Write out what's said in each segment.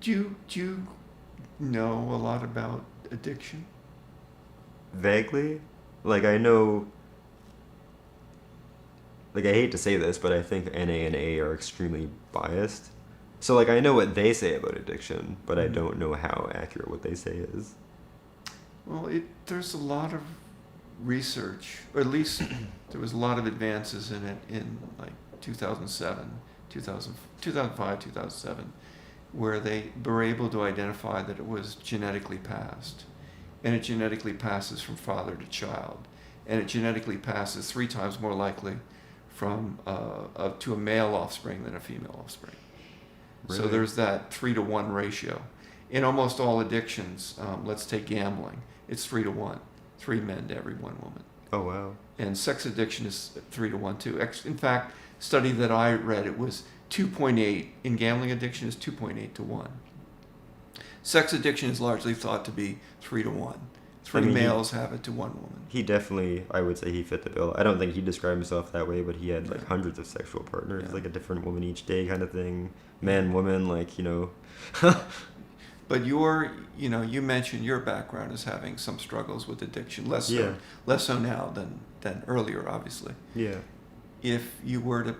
Do you know a lot about addiction? Vaguely, like I know, like I hate to say this, but I think NA and A are extremely biased. So like I know what they say about addiction, but I Mhm. don't know how accurate what they say is. Well, there's a lot of research, or at least there was a lot of advances in it in like 2007, 2000, 2005, 2007, where they were able to identify that it was genetically passed. And it genetically passes from father to child. And it genetically passes 3 times more likely from to a male offspring than a female offspring. So Really? there's that 3-to-1 ratio. In almost all addictions, let's take gambling, it's 3-to-1, 3 men to every 1 woman. Oh wow. And sex addiction is 3-to-1 too. In fact, study that I read, it was 2.8. In gambling addiction is 2.8-to-1. Sex addiction is largely thought to be 3-to-1. Three I mean, males have it to 1 woman. he definitely, I would say he fit the bill. I don't think he described himself that way, but he had like Yeah. hundreds of sexual partners, Yeah. like a different woman each day kind of thing. Man, woman, like, you know. But you mentioned your background as having some struggles with addiction, Yeah. less so now than earlier, obviously. Yeah. If you were to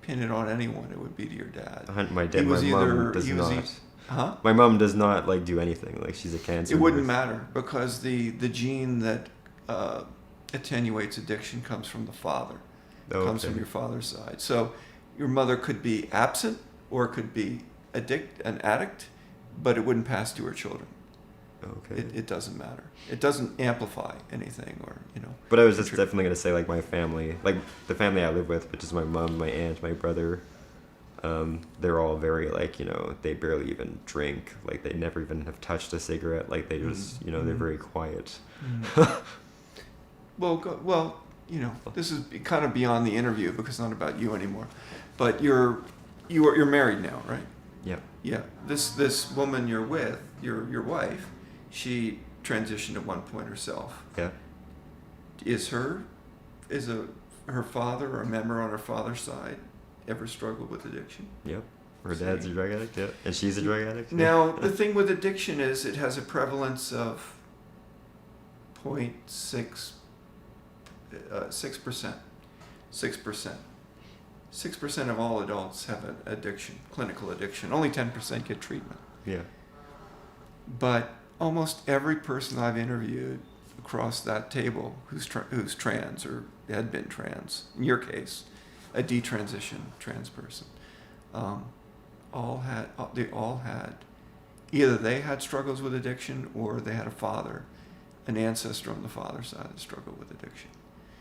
pin it on anyone, it would be to your dad. My He dad, my was mom does he was not. huh? My mom does not like do anything. Like she's a cancer It wouldn't nurse. matter because the gene that attenuates addiction comes from the father. Oh, Comes okay. from your father's side. So your mother could be absent or could be an addict, but it wouldn't pass to her children. Okay. It doesn't matter. It doesn't amplify anything, or But I was just definitely gonna say like my family, like the family I live with, which is my mom, my aunt, my brother. They're all very like they barely even drink. Like they never even have touched a cigarette. Like they just they're very quiet. Well, this is kind of beyond the interview because it's not about you anymore. But you're married now, right? Yeah. Yeah. This woman you're with, your wife, she transitioned at one point herself. Yeah. Is her father or a member on her father's side ever struggled with addiction? Yep. Her dad's a drug addict. Yeah. And she's a drug addict. Now the thing with addiction is it has a prevalence of 0.6 6%. 6% of all adults have an addiction, clinical addiction. Only 10% get treatment. Yeah. But almost every person I've interviewed across that table who's trans or had been trans, in your case, a detransition trans person, they all had either they had struggles with addiction or they had an ancestor on the father's side that struggled with addiction.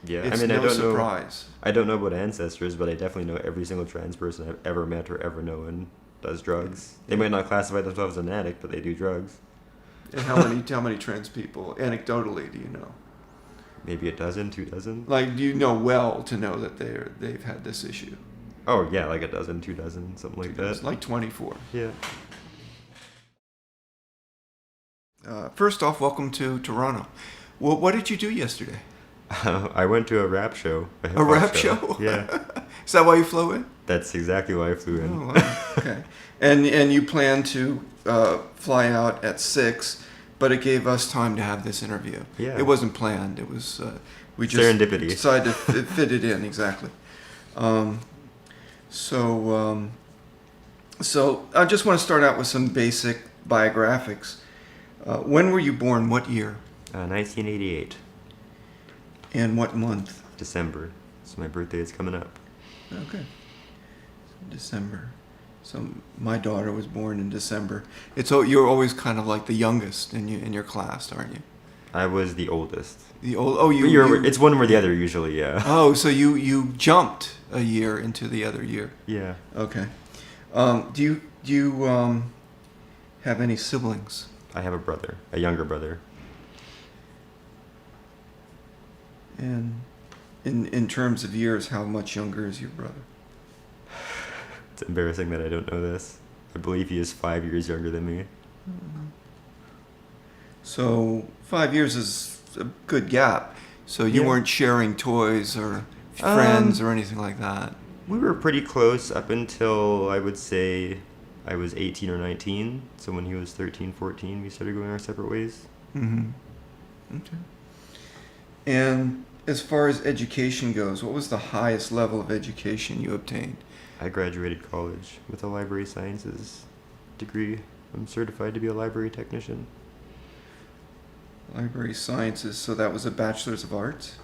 Yeah, It's I no don't surprise. know. I don't know about ancestors, but I definitely know every single trans person I've ever met or ever known does drugs. They might not classify themselves as an addict, but they do drugs. And how many trans people, anecdotally, do you know? Maybe a dozen, 2 dozen. Like, do you know well to know that they've had this issue? Oh yeah, like a dozen, 2 dozen, something like that. Like 24. Yeah. First off, welcome to Toronto. Well, what did you do yesterday? I went to a rap show. A rap show? Yeah. Is that why you flew in? That's exactly why I flew in. Oh, wow. Okay. And you plan to fly out at 6, but it gave us time to have this interview. Yeah. It wasn't planned. It was we just Serendipity. decided to fit it in exactly. So I just want to start out with some basic biographics. When were you born? What year? 1988, And what month? December. So my birthday is coming up. Okay. December. So my daughter was born in December. You're always kind of like the youngest in your class, aren't you? I was the oldest. It's one or the other usually, yeah. Oh, so you jumped a year into the other year. Yeah. Okay. Do you have any siblings? I have a younger brother. And in terms of years, how much younger is your brother? It's embarrassing that I don't know this. I believe he is 5 years younger than me. So 5 years is a good gap. So you Yeah. weren't sharing toys or friends or anything like that. We were pretty close up until I would say I was 18 or 19. So when he was 13, 14, we started going our separate ways. Mm-hmm. Okay. And as far as education goes, what was the highest level of education you obtained? I graduated college with a library sciences degree. I'm certified to be a library technician. Library sciences, so that was a bachelor's of arts?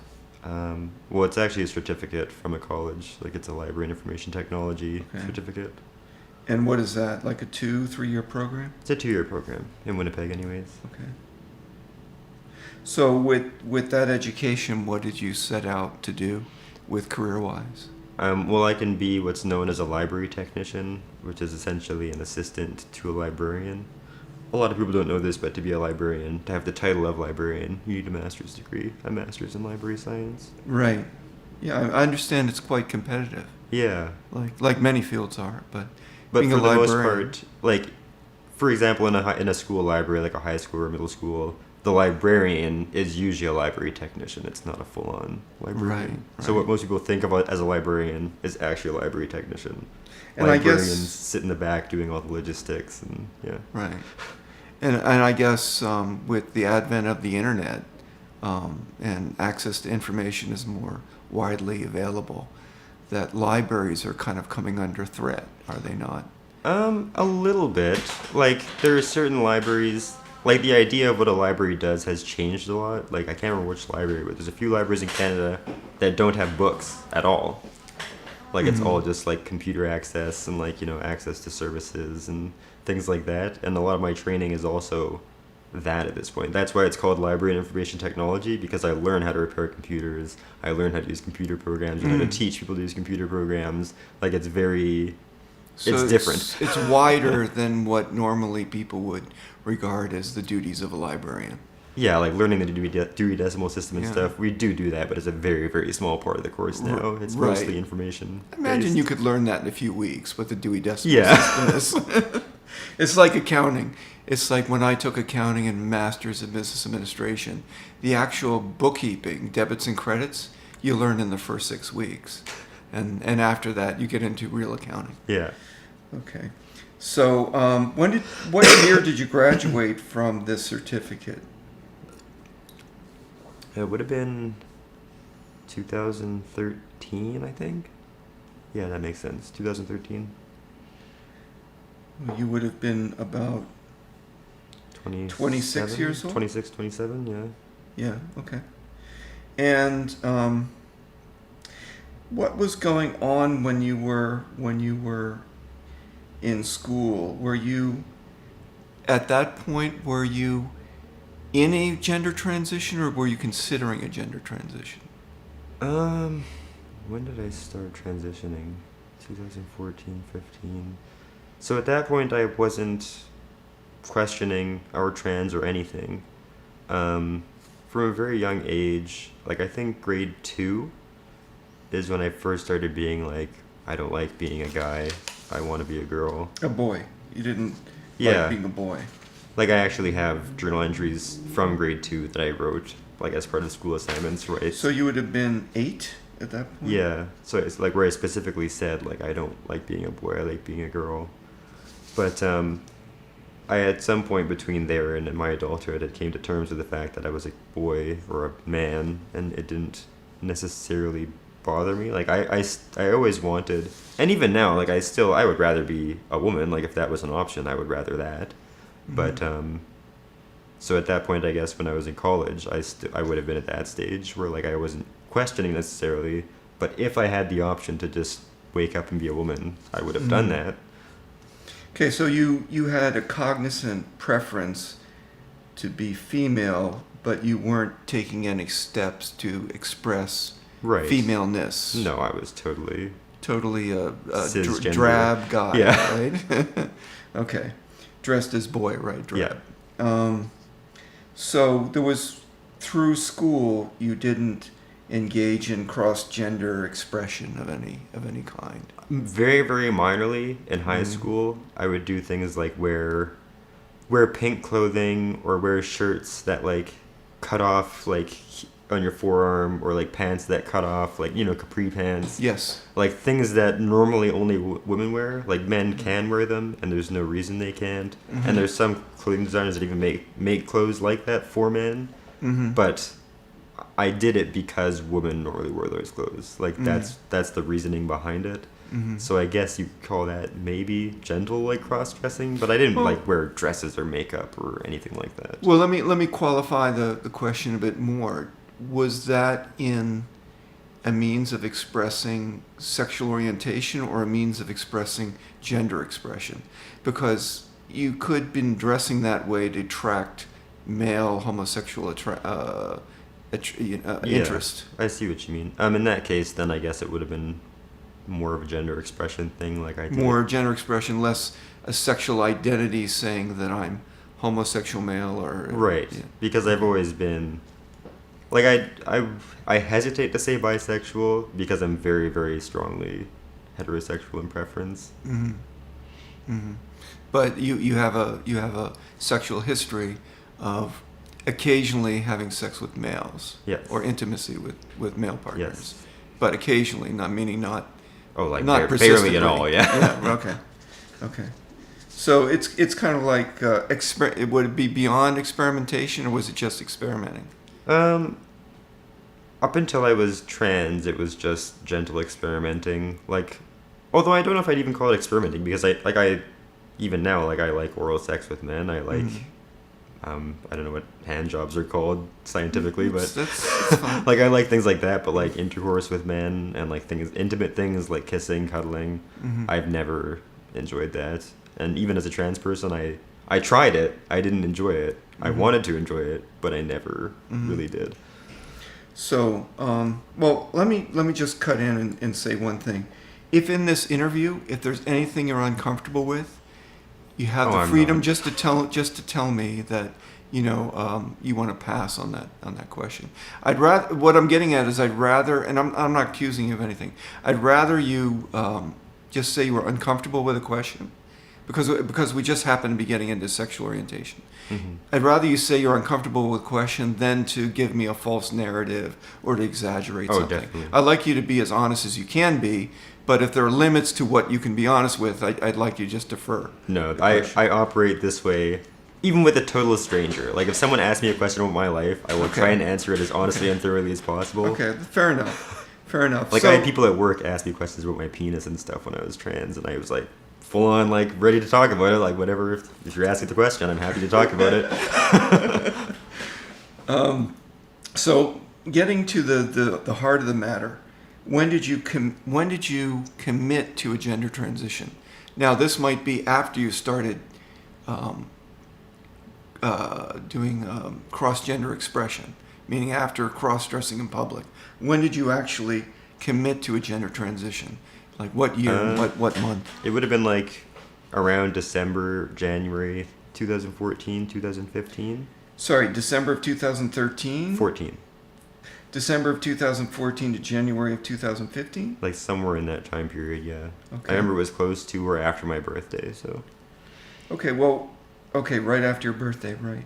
Well, it's actually a certificate from a college. Like, it's a library and information technology Okay. certificate. And what is that, like a 2-3 year program? It's a 2-year program in Winnipeg anyways. Okay. So with that education, what did you set out to do with career-wise? Well, I can be what's known as a library technician, which is essentially an assistant to a librarian. A lot of people don't know this, but to be a librarian, to have the title of librarian, you need a master's degree, a master's in library science. Right. Yeah, I understand it's quite competitive, Yeah. like many fields are, but But being for a the most librarian, part, like, for example, in a school library, like a high school or middle school, the librarian is usually a library technician. It's not a full-on librarian. Right, So right. what most people think of as a librarian is actually a library technician. And I Librarians guess- sit in the back doing all the logistics and yeah. right. And I guess with the advent of the internet and access to information is more widely available, that libraries are kind of coming under threat, are they not? A little bit. Like, there are certain libraries, like, the idea of what a library does has changed a lot. Like, I can't remember which library, but there's a few libraries in Canada that don't have books at all. Like, it's all just, like, computer access and, like, access to services and things like that. And a lot of my training is also that at this point. That's why it's called Library and Information Technology, because I learn how to repair computers, I learn how to use computer programs, and how to teach people to use computer programs. Like, it's very... So it's different. It's wider than what normally people would regard as the duties of a librarian. Yeah, like learning the Dewey Decimal System and Yeah. stuff. We do that, but it's a very, very small part of the course now. It's Right. mostly information. I imagine based. you could learn that in a few weeks, what the Dewey Decimal Yeah. System is. It's like accounting. It's like when I took accounting and Masters of Business Administration, the actual bookkeeping, debits and credits, you learn in the first 6 weeks. And after that, you get into real accounting. Yeah. Okay. So what year did you graduate from this certificate? It would have been 2013, I think. Yeah, that makes sense. 2013. You would have been about 26 years old? 26, 27, yeah. Yeah, okay. And what was going on when you were in school? Were you at that point in a gender transition, or were you considering a gender transition? When did I start transitioning? 2014, 15. So at that point, I wasn't questioning our trans or anything. From a very young age, like I think grade 2 is when I first started being like, I don't like being a guy. I want to be a girl. A boy. You didn't Yeah. like being a boy. Like, I actually have journal entries from grade 2 that I wrote, like, as part of school assignments, right? So you would have been 8 at that point? Yeah, so it's like where I specifically said, like, I don't like being a boy, I like being a girl. But I, at some point between there and in my adulthood, I came to terms with the fact that I was a boy or a man, and it didn't necessarily bother me. Like, I always wanted, and even now, like, I would rather be a woman. Like, if that was an option, I would rather that. But so at that point, I guess when I was in college, I would have been at that stage where like I wasn't questioning necessarily, but if I had the option to just wake up and be a woman, I would have done that. Okay, so you had a cognizant preference to be female, but you weren't taking any steps to express Right. femaleness. No, I was totally Totally Cisgender. drab guy, Yeah. right? Okay. Dressed as boy, right? Drab. Yeah. So there was, through school, you didn't engage in cross-gender expression of any kind. Very, very minorly in high school. I would do things like wear pink clothing or wear shirts that like cut off like on your forearm, or like pants that cut off, like, you know, capri pants. Yes. Like things that normally only women wear. Like men can wear them, and there's no reason they can't. Mm-hmm. And there's some clothing designers that even make clothes like that for men. Mm-hmm. But I did it because women normally wear those clothes. Like that's the reasoning behind it. Mm-hmm. So I guess you could call that maybe gentle, like cross-dressing, but I didn't like wear dresses or makeup or anything like that. Well, let me qualify the question a bit more. Was that in a means of expressing sexual orientation or a means of expressing gender expression? Because you could have been dressing that way to attract male homosexual interest. I see what you mean. In that case, then I guess it would have been more of a gender expression thing, like I did. More gender expression, less a sexual identity saying that I'm homosexual male or... Right, Yeah. because I've always been... Like, I hesitate to say bisexual because I'm very, very strongly heterosexual in preference. Mm-hmm. Mm-hmm. But you have a sexual history of occasionally having sex with males. Yes. Or intimacy with male partners. Yes. But occasionally, not Oh, like not barely at persistently. all, yeah. Yeah. Okay. So it's kind of like would it be beyond experimentation, or was it just experimenting? Up until I was trans, it was just gentle experimenting. Like, although I don't know if I'd even call it experimenting, because even now, like, I like oral sex with men. I like, I don't know what hand jobs are called scientifically, but That's fine. like, I like things like that. But like intercourse with men and like intimate things like kissing, cuddling, I've never enjoyed that. And even as a trans person, I tried it. I didn't enjoy it. I wanted to enjoy it, but I never really did. So, well, let me just cut in and say one thing. If in this interview, if there's anything you're uncomfortable with, you have the I'm freedom not. just to tell me that you want to pass on that question. What I'm getting at is I'd rather, and I'm not accusing you of anything. I'd rather you just say you were uncomfortable with a question, because we just happen to be getting into sexual orientation. I'd rather you say you're uncomfortable with a question than to give me a false narrative or to exaggerate something. Definitely. I'd like you to be as honest as you can be, but if there are limits to what you can be honest with, I'd like you to just defer. No, I operate this way, even with a total stranger. Like, if someone asks me a question about my life, I will try and answer it as honestly and thoroughly as possible. Okay, fair enough. Like, I had people at work ask me questions about my penis and stuff when I was trans, and I was like, full on, like, ready to talk about it. Like, whatever, if you're asking the question, I'm happy to talk about it. So, getting to the heart of the matter, when did you commit to a gender transition? Now, this might be after you started doing cross-gender expression, meaning after cross-dressing in public. When did you actually commit to a gender transition? Like what year, what month? It would have been like around December, January 2014, 2015. Sorry, December of 2013? 14. December of 2014 to January of 2015? Like somewhere in that time period, yeah. Okay. I remember it was close to or after my birthday, so. Okay, right after your birthday, right?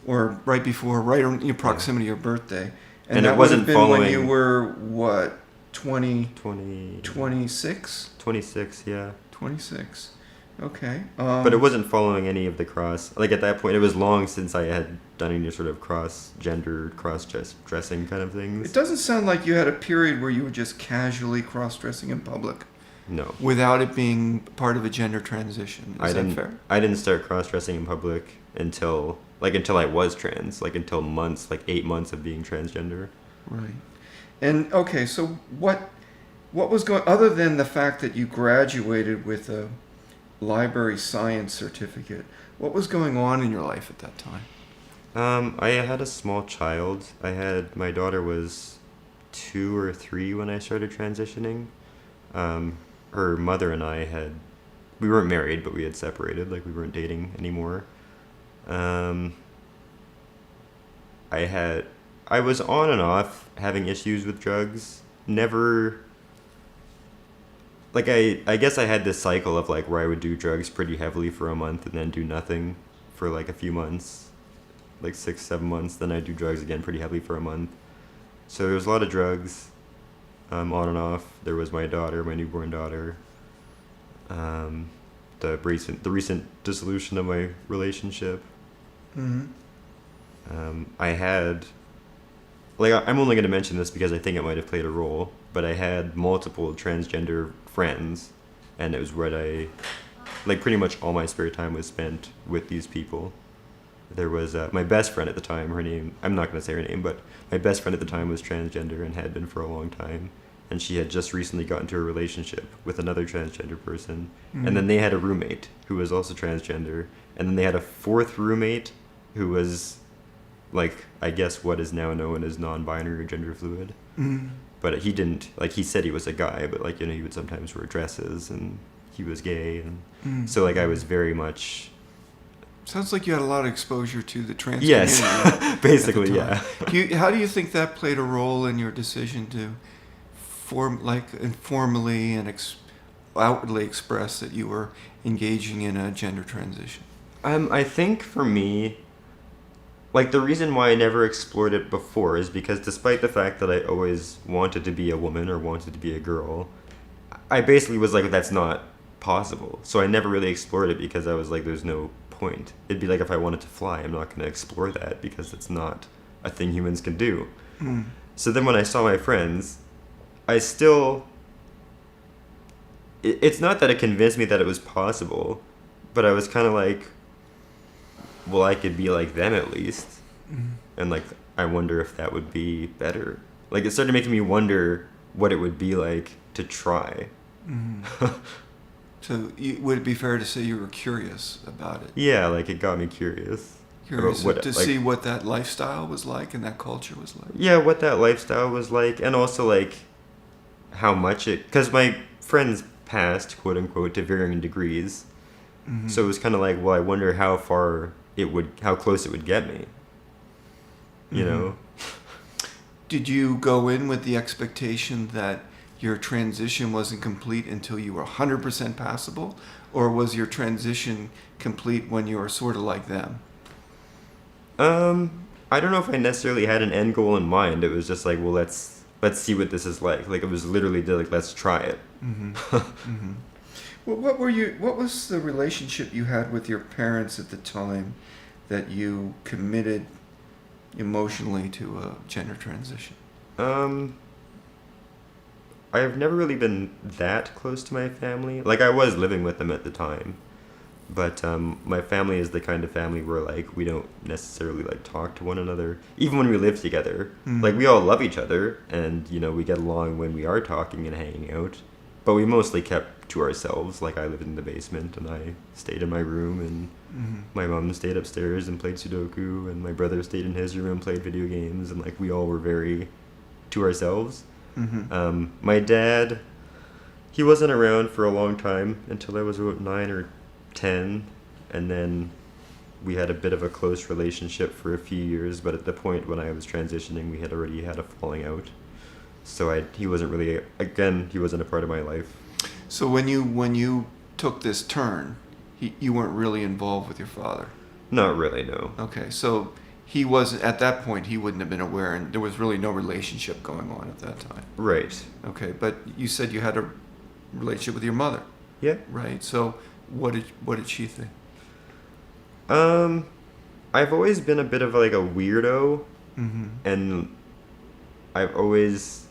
Or right before, right in your proximity of your birthday. And that it wasn't would have been when following- you were, what, 26, 26? yeah. 26. Okay. But it wasn't following any of the cross. Like, at that point, it was long since I had done any sort of cross-gender, cross-dressing kind of things. It doesn't sound like you had a period where you were just casually cross-dressing in public No. without it being part of a gender transition. Is that fair? I didn't start cross-dressing in public until I was trans, like until months, like 8 months of being transgender. Right. And okay, so what was going, other than the fact that you graduated with a library science certificate, what was going on in your life at that time? I had a small child. My daughter was 2 or 3 when I started transitioning. Her mother and we weren't married, but we had separated, like we weren't dating anymore. I was on and off having issues with drugs. Never, like, I guess I had this cycle of, like, where I would do drugs pretty heavily for a month and then do nothing for, like, a few months, like 6-7 months. Then I'd do drugs again pretty heavily for a month. So there was a lot of drugs, on and off. There was my daughter, my newborn daughter. The recent dissolution of my relationship. I had, like, I'm only going to mention this because I think it might have played a role, but I had multiple transgender friends, and it was what like, pretty much all my spare time was spent with these people. There was my best friend at the time, her name, I'm not going to say her name, but my best friend at the time was transgender and had been for a long time. And she had just recently got into a relationship with another transgender person. And then they had a roommate who was also transgender. And then they had a fourth roommate who was, like, I guess what is now known as non-binary or gender fluid. But he didn't, like, he said he was a guy, but, like, you know, he would sometimes wear dresses, and he was gay. And so, like, I was very much... Sounds like you had a lot of exposure to the trans Yes, community. basically, yeah. How do you think that played a role in your decision to informally and outwardly express that you were engaging in a gender transition? I think for me, like, the reason why I never explored it before is because despite the fact that I always wanted to be a woman or wanted to be a girl, I basically was like, that's not possible. So I never really explored it because I was like, there's no point. It'd be like if I wanted to fly, I'm not going to explore that because it's not a thing humans can do. So then when I saw my friends, I still... It's not that it convinced me that it was possible, but I was kind of like, well, I could be like them at least. And, like, I wonder if that would be better. Like, it started making me wonder what it would be like to try. So would it be fair to say you were curious about it? Yeah, like, it got me curious. Curious about to see what that lifestyle was like and that culture was like. Yeah, what that lifestyle was like, and also, like, how much it... Because my friends passed, quote-unquote, to varying degrees. So it was kind of like, well, I wonder how close it would get me. You know? Did you go in with the expectation that your transition wasn't complete until you were 100% passable? Or was your transition complete when you were sort of like them? I don't know if I necessarily had an end goal in mind. It was just like, well, let's see what this is like. Like, it was literally like, let's try it. Well, what was the relationship you had with your parents at the time that you committed emotionally to a gender transition? I've never really been that close to my family. Like, I was living with them at the time. But my family is the kind of family where, like, we don't necessarily, like, talk to one another. Even when we live together. Like, we all love each other. And, you know, we get along when we are talking and hanging out. But we mostly kept to ourselves. Like, I lived in the basement and I stayed in my room. And my mom stayed upstairs and played Sudoku. And my brother stayed in his room and played video games. And, like, we all were very to ourselves. My dad, he wasn't around for a long time until I was about 9 or 10, and then we had a bit of a close relationship for a few years, but at the point when I was transitioning, we had already had a falling out. So he wasn't really, again, he wasn't a part of my life. So when you took this turn, you weren't really involved with your father? Not really, no. Okay, so he wasn't, at that point, he wouldn't have been aware, and there was really no relationship going on at that time. Right. Okay, but you said you had a relationship with your mother. Yeah. Right, so what did she think? I've always been a bit of, like, a weirdo, and I've always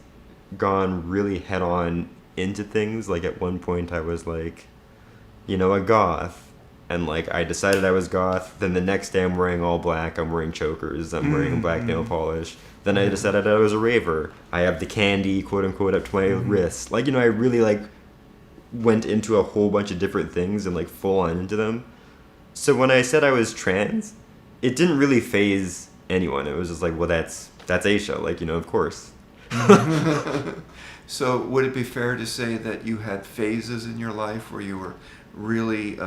gone really head-on into things. Like, at one point I was, like, you know, a goth. And, like, I decided I was goth. Then the next day I'm wearing all black. I'm wearing chokers. I'm wearing black nail polish. Then I decided I was a raver. I have the candy, quote-unquote, up to my wrist. Like, you know, I really, like, went into a whole bunch of different things and, like, full on into them. So when I said I was trans, it didn't really faze anyone. It was just like, well, that's Aisha. Like, you know, of course. So would it be fair to say that you had phases in your life where you were really...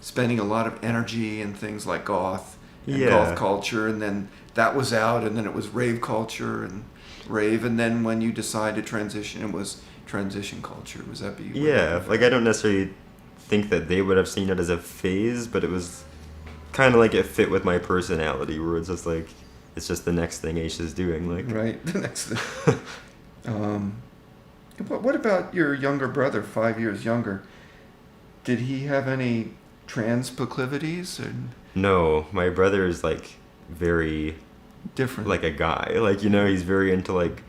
spending a lot of energy in things like goth and goth culture, and then that was out, and then it was rave culture and rave, and then when you decided to transition, it was transition culture. Was that be? Yeah, like, I don't necessarily think that they would have seen it as a phase, but it was kind of like it fit with my personality, where it's just like, it's just the next thing Aisha's doing. Like, right, the next thing. What about your younger brother, 5 years younger? Did he have any trans proclivities? Or no, my brother is like very different? like a guy. Like, you know, he's very into like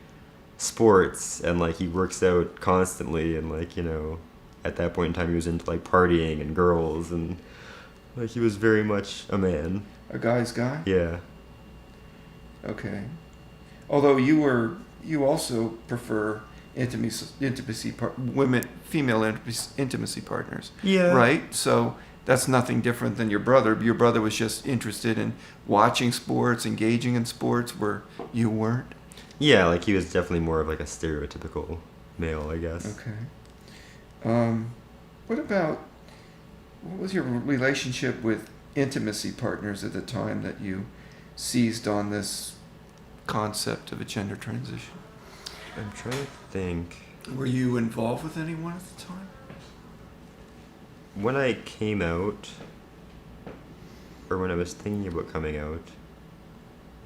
sports and like he works out constantly and like, you know, at that point in time he was into like partying and girls and like he was very much a man. A guy's guy? Yeah. Okay. Although you also prefer female intimacy partners. Yeah. Right? So that's nothing different than your brother. Your brother was just interested in watching sports, engaging in sports, where you weren't. Yeah, like he was definitely more of like a stereotypical male, I guess. Okay. What was your relationship with intimacy partners at the time that you seized on this concept of a gender transition? I'm trying to think. Were you involved with anyone at the time? When I came out, or when I was thinking about coming out,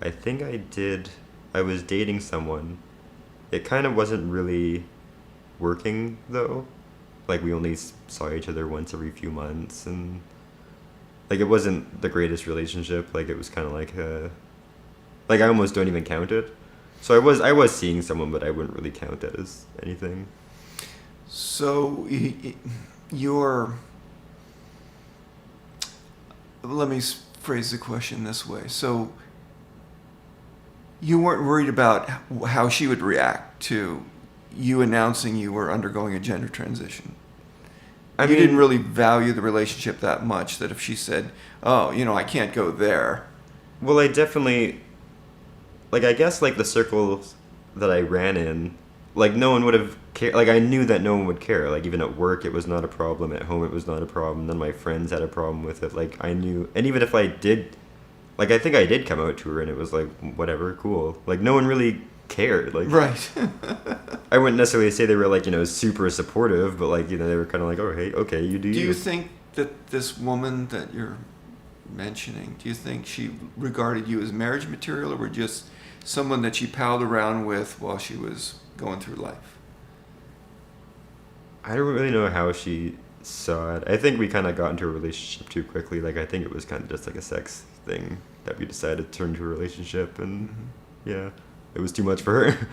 I think I was dating someone. It kind of wasn't really working, though. Like, we only saw each other once every few months, and, like, it wasn't the greatest relationship. Like, it was kind of like I almost don't even count it. So I was seeing someone, but I wouldn't really count that as anything. So, let me phrase the question this way. So, you weren't worried about how she would react to you announcing you were undergoing a gender transition. You didn't really value the relationship that much that if she said, oh, I can't go there. Well, I definitely, like, I guess, like, the circles that I ran in, like, no one would have cared. Like, I knew that no one would care. Like, even at work, it was not a problem. At home, it was not a problem. None of my friends had a problem with it. Like, I knew. And even if I did, like, I think I did come out to her, and it was like, whatever, cool. Like, no one really cared. Like, right. I wouldn't necessarily say they were, like, super supportive, but, like, they were kind of like, oh, hey, okay, you do you. Do you think that this woman that you're mentioning, do you think she regarded you as marriage material, or were just someone that she palled around with while she was going through life? I don't really know how she saw it. I think we kind of got into a relationship too quickly. Like, I think it was kind of just like a sex thing that we decided to turn into a relationship, and yeah, it was too much for her.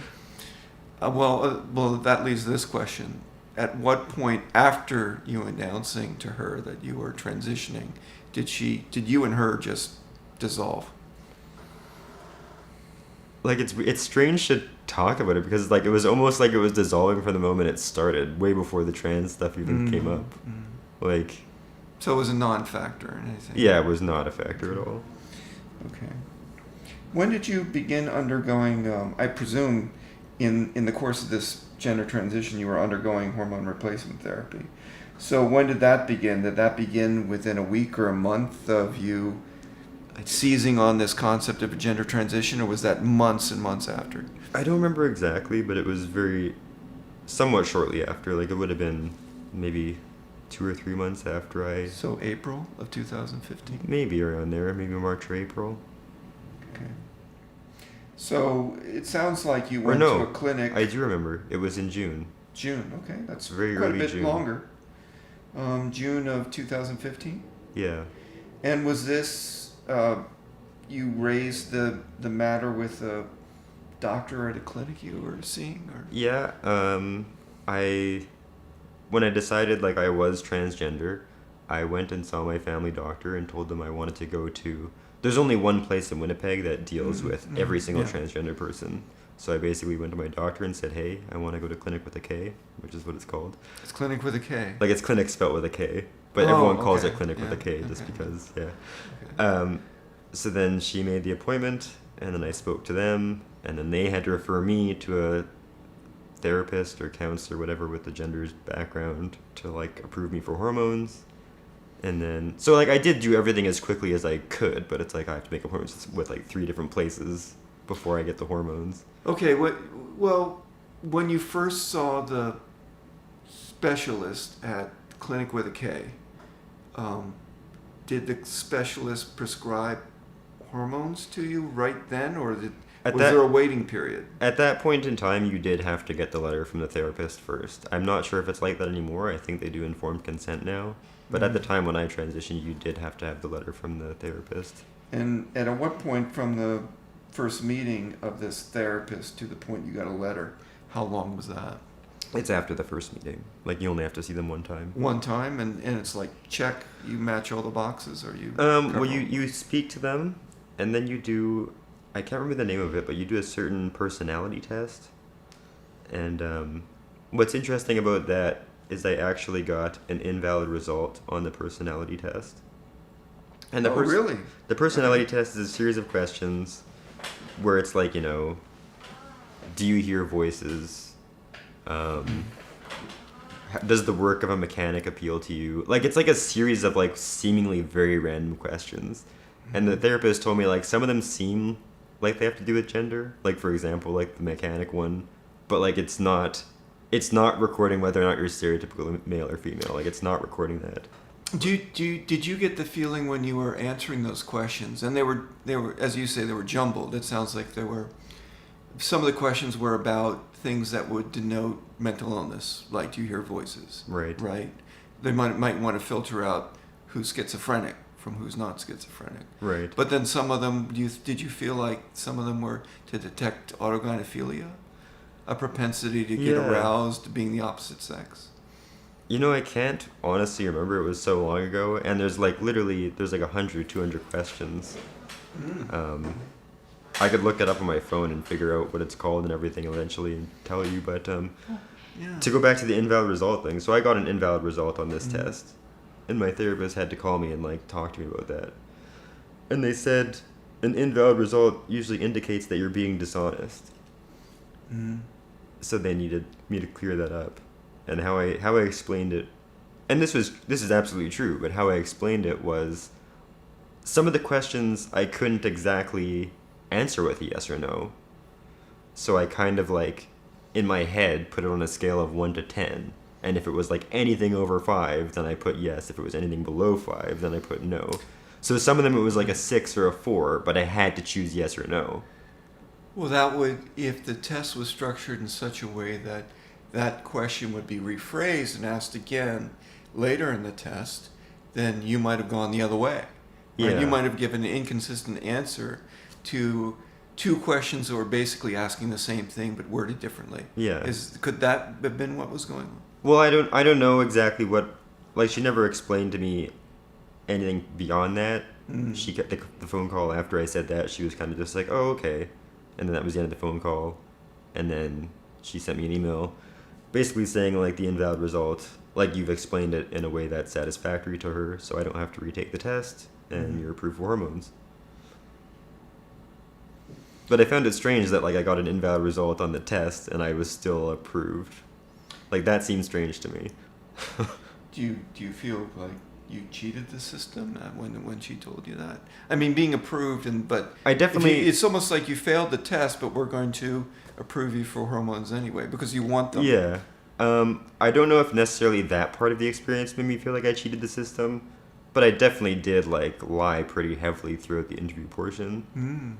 Well, that leads to this question. At what point after you announcing to her that you were transitioning, did you and her just dissolve? Like, it's strange to talk about it because, like, it was almost like it was dissolving from the moment it started, way before the trans stuff even came up. Like, so it was a non-factor in anything? Yeah, it was not a factor at all. Okay. When did you begin undergoing, I presume in the course of this gender transition you were undergoing hormone replacement therapy. So when did that begin? Did that begin within a week or a month of you seizing on this concept of a gender transition, or was that months and months after? I don't remember exactly, but it was somewhat shortly after. Like, it would have been maybe 2 or 3 months after So April of 2015? Maybe around there, maybe March or April. Okay. So it sounds like you went to a clinic. I do remember. It was in June. June, okay. That's very quite early a bit June. longer. June of 2015? Yeah. And was this, you raised the matter with a doctor at a clinic you were seeing? Or? Yeah. When I decided, like, I was transgender, I went and saw my family doctor and told them I wanted to go to... There's only one place in Winnipeg that deals with every single transgender person. So I basically went to my doctor and said, hey, I want to go to Clinic with a K, which is what it's called. It's Clinic with a K. Like, it's clinic spelled with a K. But everyone calls it Clinic with a K just because, Okay. So then she made the appointment, and then I spoke to them, and then they had to refer me to a therapist or counselor, whatever, with the gender's background to, like, approve me for hormones. And then, so, like, I did do everything as quickly as I could, but it's like I have to make appointments with, like, 3 different places before I get the hormones. Okay, well, when you first saw the specialist at Clinic with a K, did the specialist prescribe hormones to you right then, or was At there a waiting period? At that point in time, you did have to get the letter from the therapist first. I'm not sure if it's like that anymore. I think they do informed consent now. But at the time when I transitioned, you did have to have the letter from the therapist. And at what point from the first meeting of this therapist to the point you got a letter, how long was that? It's after the first meeting. Like, you only have to see them one time. One time, and it's like, check, you match all the boxes, or you... Well, you speak to them, and then you do... I can't remember the name of it, but you do a certain personality test. And what's interesting about that is I actually got an invalid result on the personality test. And really? The personality test is a series of questions where it's like, you know, do you hear voices? Does the work of a mechanic appeal to you? Like, it's like a series of like seemingly very random questions. And the therapist told me like some of them seem like they have to do with gender. Like, for example, like the mechanic one, but like it's not recording whether or not you're stereotypical male or female. Like, it's not recording that. Did you get the feeling when you were answering those questions, and they were, as you say, they were jumbled. It sounds like some of the questions were about things that would denote mental illness, like do you hear voices? Right. They might want to filter out who's schizophrenic from who's not schizophrenic. Right. But then some of them, did you feel like some of them were to detect autogynephilia, a propensity to get aroused being the opposite sex? You know, I can't honestly remember. It was so long ago, and there's like 100, 200 questions. I could look it up on my phone and figure out what it's called and everything eventually and tell you. But to go back to the invalid result thing, so I got an invalid result on this test, and my therapist had to call me and like talk to me about that. And they said an invalid result usually indicates that you're being dishonest. So they needed me to clear that up. And how I explained it, and this is absolutely true, but how I explained it was some of the questions I couldn't exactly answer with a yes or no. So I kind of like, in my head, put it on a scale of 1 to 10. And if it was like anything over 5, then I put yes. If it was anything below 5, then I put no. So some of them it was like a 6 or a 4, but I had to choose yes or no. Well, that would, if the test was structured in such a way that that question would be rephrased and asked again later in the test, then you might have gone the other way. Right? Yeah. You might have given an inconsistent answer to two questions that were basically asking the same thing but worded differently. Yeah. Could that have been what was going on? Well, I don't know exactly what, like, she never explained to me anything beyond that. She kept the phone call after I said that. She was kind of just like, oh, okay. And then that was the end of the phone call. And then she sent me an email basically saying, like, the invalid result, like, you've explained it in a way that's satisfactory to her, so I don't have to retake the test, and you're approved for hormones. But I found it strange that, like, I got an invalid result on the test, and I was still approved. Like, that seems strange to me. Do you feel like you cheated the system when she told you that? I mean, being approved, but I definitely... it's almost like you failed the test, but we're going to approve you for hormones anyway because you want them. Yeah. I don't know if necessarily that part of the experience made me feel like I cheated the system, but I definitely did, like, lie pretty heavily throughout the interview portion.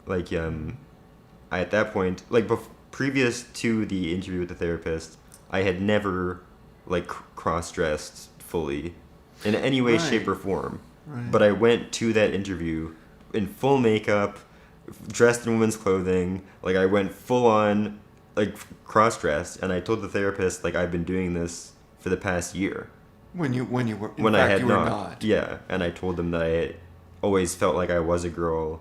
Like, I, at that point, like, previous to the interview with the therapist, I had never, like, cross-dressed fully in any way, shape, or form. Right. But I went to that interview in full makeup, dressed in women's clothing. Like, I went full on, like, cross-dressed, and I told the therapist, like, I've been doing this for the past year. When you were, you were not. Yeah, and I told them that I always felt like I was a girl,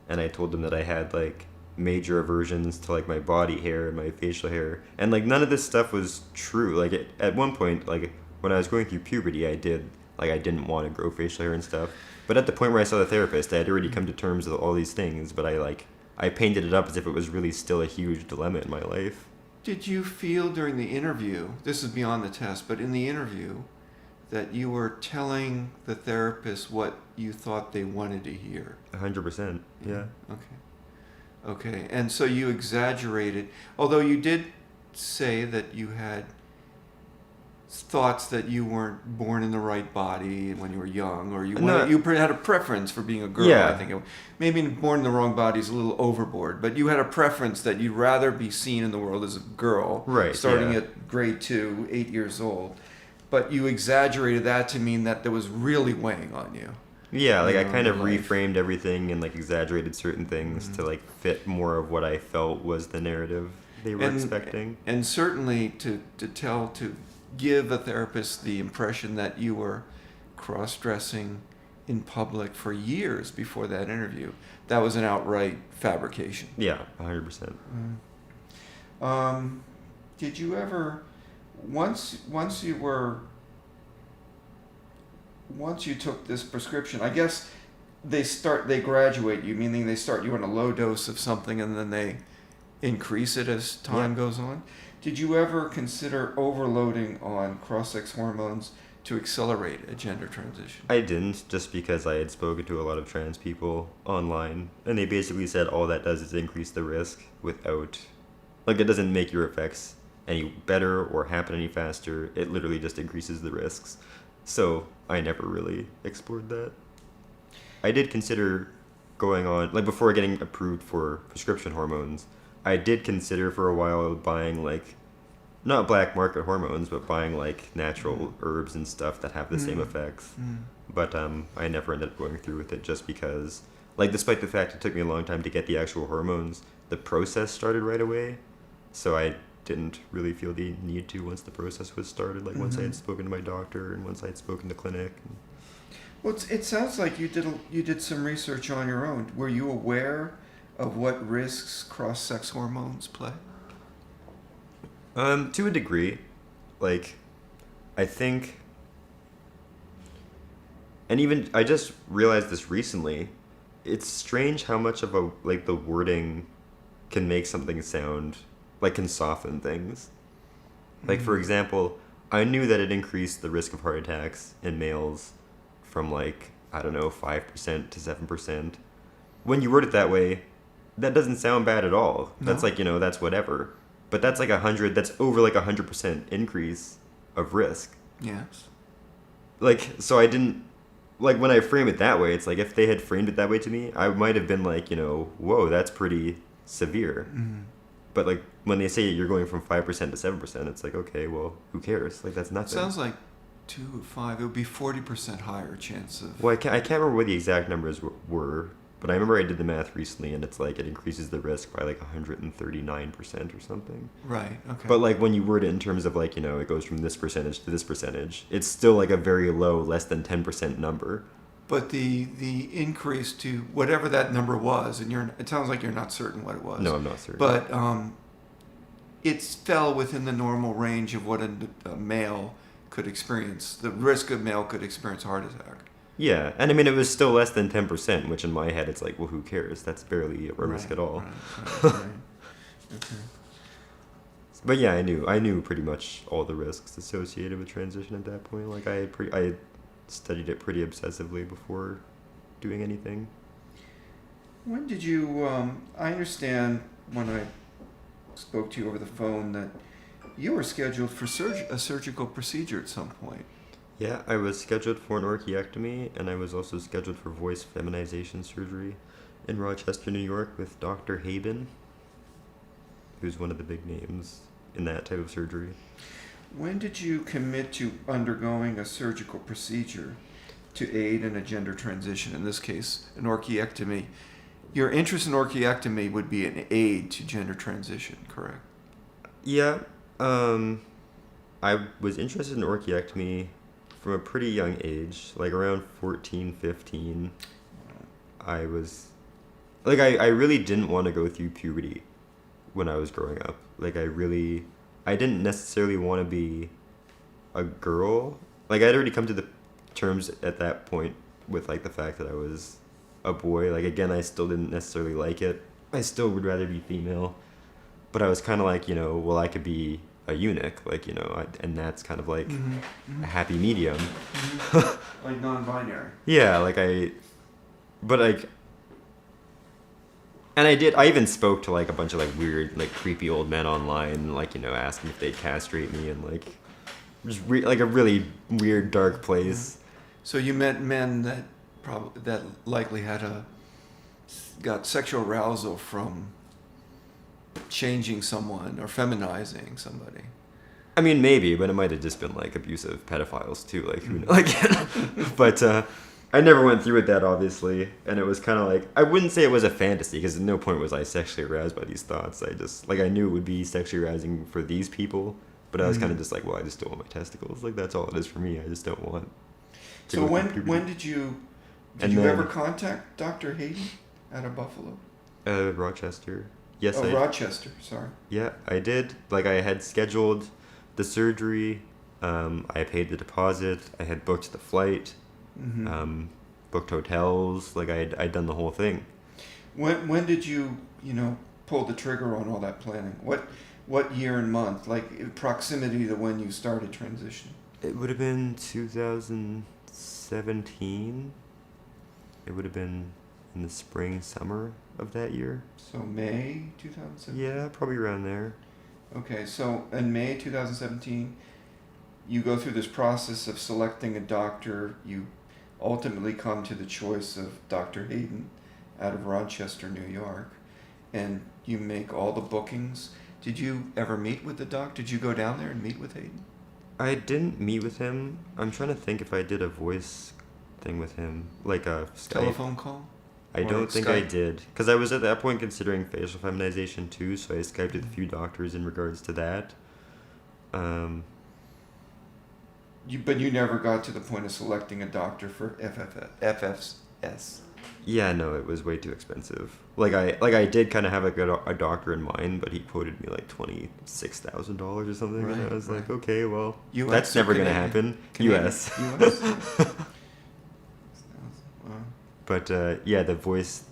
and I told them that I had, like, major aversions to, like, my body hair and my facial hair, and, like, none of this stuff was true. Like, at one point, like, when I was going through puberty, I didn't want to grow facial hair and stuff. But at the point where I saw the therapist, I had already come to terms with all these things, but I painted it up as if it was really still a huge dilemma in my life. Did you feel during the interview, this is beyond the test, but in the interview, that you were telling the therapist what you thought they wanted to hear? 100%, yeah. Okay, and so you exaggerated, although you did say that you had thoughts that you weren't born in the right body when you were young, or you No. had a preference for being a girl. Yeah. I think maybe born in the wrong body is a little overboard, but you had a preference that you'd rather be seen in the world as a girl, Right, starting yeah. at grade 2, 8 years old. But you exaggerated that to mean that there was really weighing on you. Yeah, like I in kind of your life. reframed everything and like exaggerated certain things to like fit more of what I felt was the narrative they were expecting. And certainly to give a therapist the impression that you were cross-dressing in public for years before that interview, that was an outright fabrication. Yeah, 100%. Did you ever, once you took this prescription, I guess they graduate you, meaning they start you on a low dose of something and then they increase it as time goes on. Did you ever consider overloading on cross-sex hormones to accelerate a gender transition? I didn't, just because I had spoken to a lot of trans people online, and they basically said all that does is increase the risk without, like, it doesn't make your effects any better or happen any faster. It literally just increases the risks. So I never really explored that. I did consider going on, like, before getting approved for prescription hormones, I did consider for a while buying, like, not black market hormones, but buying, like, natural herbs and stuff that have the same effects. But I never ended up going through with it, just because, like, despite the fact it took me a long time to get the actual hormones, the process started right away. So I didn't really feel the need to once the process was started, like, once I had spoken to my doctor and once I had spoken to clinic. Well, it sounds like you did some research on your own. Were you aware of what risks cross-sex hormones play? To a degree, like, I think, and even, I just realized this recently, it's strange how much of like, the wording can make something sound, like, can soften things. Like, for example, I knew that it increased the risk of heart attacks in males from, like, I don't know, 5% to 7%. When you word it that way, that doesn't sound bad at all. No. That's like, that's whatever. But that's like that's over like 100% increase of risk. Yes. Like, so I didn't, like, when I frame it that way, it's like, if they had framed it that way to me, I might have been like, whoa, that's pretty severe. But, like, when they say you're going from 5% to 7%, it's like, okay, well, who cares? Like, that's nothing. Sounds like 2 or 5. It would be 40% higher chance of. Well, I can't remember what the exact numbers were, but I remember I did the math recently, and it's like it increases the risk by like 139% or something. Right. Okay. But, like, when you word it in terms of, like, it goes from this percentage to this percentage, it's still like a very low, less than 10% number. But the increase to whatever that number was, and it sounds like you're not certain what it was. No, I'm not certain. But it fell within the normal range of what a male could experience. The risk a male could experience a heart attack. Yeah, and I mean, it was still less than 10%, which in my head, it's like, well, who cares? That's barely a risk at all. Right. Okay. But yeah, I knew pretty much all the risks associated with transition at that point. Like, I studied it pretty obsessively before doing anything. When did you? I understand when I spoke to you over the phone that you were scheduled for a surgical procedure at some point. Yeah, I was scheduled for an orchiectomy, and I was also scheduled for voice feminization surgery in Rochester, New York, with Dr. Haben, who's one of the big names in that type of surgery. When did you commit to undergoing a surgical procedure to aid in a gender transition, in this case, an orchiectomy? Your interest in orchiectomy would be an aid to gender transition, correct? Yeah. I was interested in orchiectomy from a pretty young age, like around 14, 15. I was, like, I really didn't want to go through puberty when I was growing up. Like, I didn't necessarily want to be a girl. Like, I'd already come to the terms at that point with, like, the fact that I was a boy. Like, again, I still didn't necessarily like it. I still would rather be female. But I was kind of like, well, I could be a eunuch, like, and that's kind of like a happy medium. Like non-binary. Yeah, like I even spoke to, like, a bunch of, like, weird, like, creepy old men online, like, asking if they'd castrate me, and, like, just like a really weird, dark place. So you met men that likely got sexual arousal from changing someone or feminizing somebody. I mean, maybe, but it might have just been like abusive pedophiles too. Like who knows? Like, but I never went through with that, obviously, and it was kind of like, I wouldn't say it was a fantasy because at no point was I sexually aroused by these thoughts. I just like I knew it would be sexually arousing for these people, but I was kind of just like, well, I just don't want my testicles. Like that's all it is for me. I just don't want. So when did you ever contact Dr. Hayden out of Buffalo? Rochester. Yes, Rochester. Sorry. Yeah, I did. Like I had scheduled the surgery. I paid the deposit. I had booked the flight. Mm-hmm. Booked hotels. Like I'd done the whole thing. When did you pull the trigger on all that planning? What year and month? Like proximity to when you started transitioning? It would have been 2017. It would have been in the spring, summer of that year. So May 2017? Yeah, probably around there. Okay, so in May 2017, you go through this process of selecting a doctor. You ultimately come to the choice of Dr. Hayden out of Rochester, New York, and you make all the bookings. Did you ever meet with the doc? Did you go down there and meet with Hayden? I didn't meet with him. I'm trying to think if I did a voice thing with him, like a Skype. Telephone call? I don't think I did, because I was at that point considering facial feminization too, so I Skyped with a few doctors in regards to that. But you never got to the point of selecting a doctor for FFS. Yeah, no, it was way too expensive. Like I did kind of have a doctor in mind, but he quoted me like $26,000 or something, and I was like, okay, well, US that's never gonna happen. US. But yeah, the voice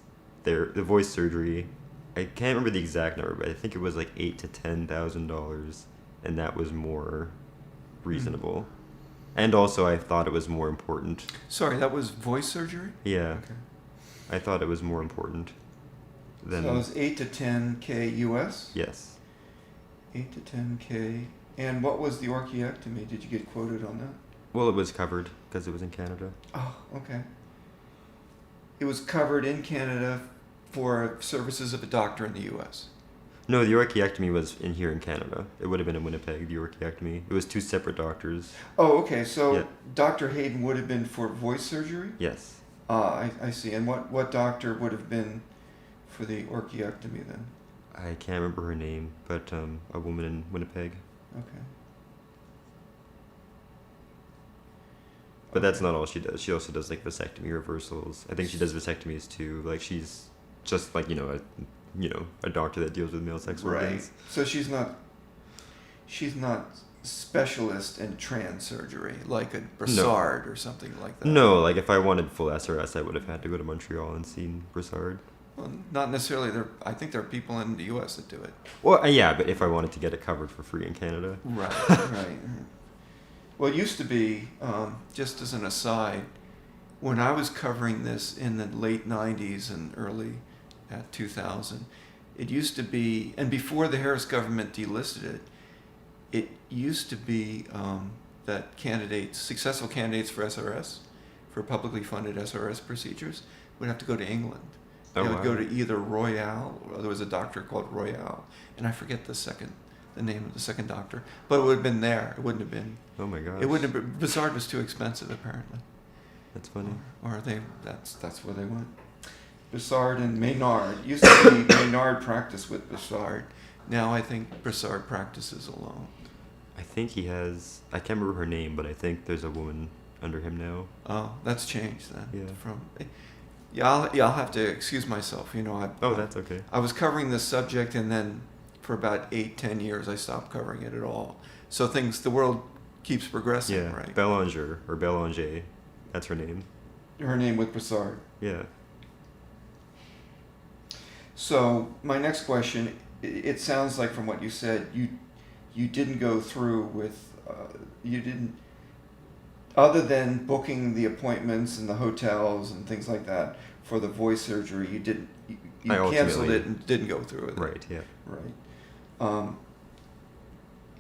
surgery, I can't remember the exact number, but I think it was like $8,000 to $10,000, and that was more reasonable. And also, I thought it was more important. Sorry, that was voice surgery? Yeah. Okay. I thought it was more important than. So it was 8 to 10K US? Yes. 8 to 10K. And what was the orchiectomy? Did you get quoted on that? Well, it was covered because it was in Canada. Oh, okay. It was covered in Canada for services of a doctor in the US. No, the orchiectomy was here in Canada. It would have been in Winnipeg, the orchiectomy. It was two separate doctors. Oh, okay. So yeah. Dr. Hayden would have been for voice surgery? Yes. I see. And what doctor would have been for the orchiectomy then? I can't remember her name, but a woman in Winnipeg. Okay. But that's not all she does. She also does like vasectomy reversals. I think she does vasectomies too. Like she's just like a doctor that deals with male sex organs. Right. So she's not specialist in trans surgery like a Broussard or something like that. No, like if I wanted full SRS, I would have had to go to Montreal and seen Broussard. Well, not necessarily. I think there are people in the U.S. that do it. Well, yeah, but if I wanted to get it covered for free in Canada. Right, right. Well, it used to be, just as an aside, when I was covering this in the late 90s and early 2000, it used to be, and before the Harris government delisted it used to be that successful candidates for SRS, for publicly funded SRS procedures, would have to go to England. They would go to either Royale, or there was a doctor called Royale, and I forget the name of the second doctor, but it would have been there. It wouldn't have been. Oh my gosh. It wouldn't have been. Broussard was too expensive, apparently. That's funny. That's where they went. Broussard and Maynard. It used to be Maynard practiced with Broussard. Now I think Broussard practices alone. I think he has. I can't remember her name, but I think there's a woman under him now. Oh, that's changed then. Yeah. I'll have to excuse myself. That's okay. I was covering this subject, and then for about 8-10 years, I stopped covering it at all. So the world keeps progressing, yeah. right? Belanger, that's her name. Her name with Broussard. Yeah. So my next question, it sounds like from what you said, you didn't go through with, other than booking the appointments and the hotels and things like that for the voice surgery, you canceled it and didn't go through with it. Right, yeah. Right.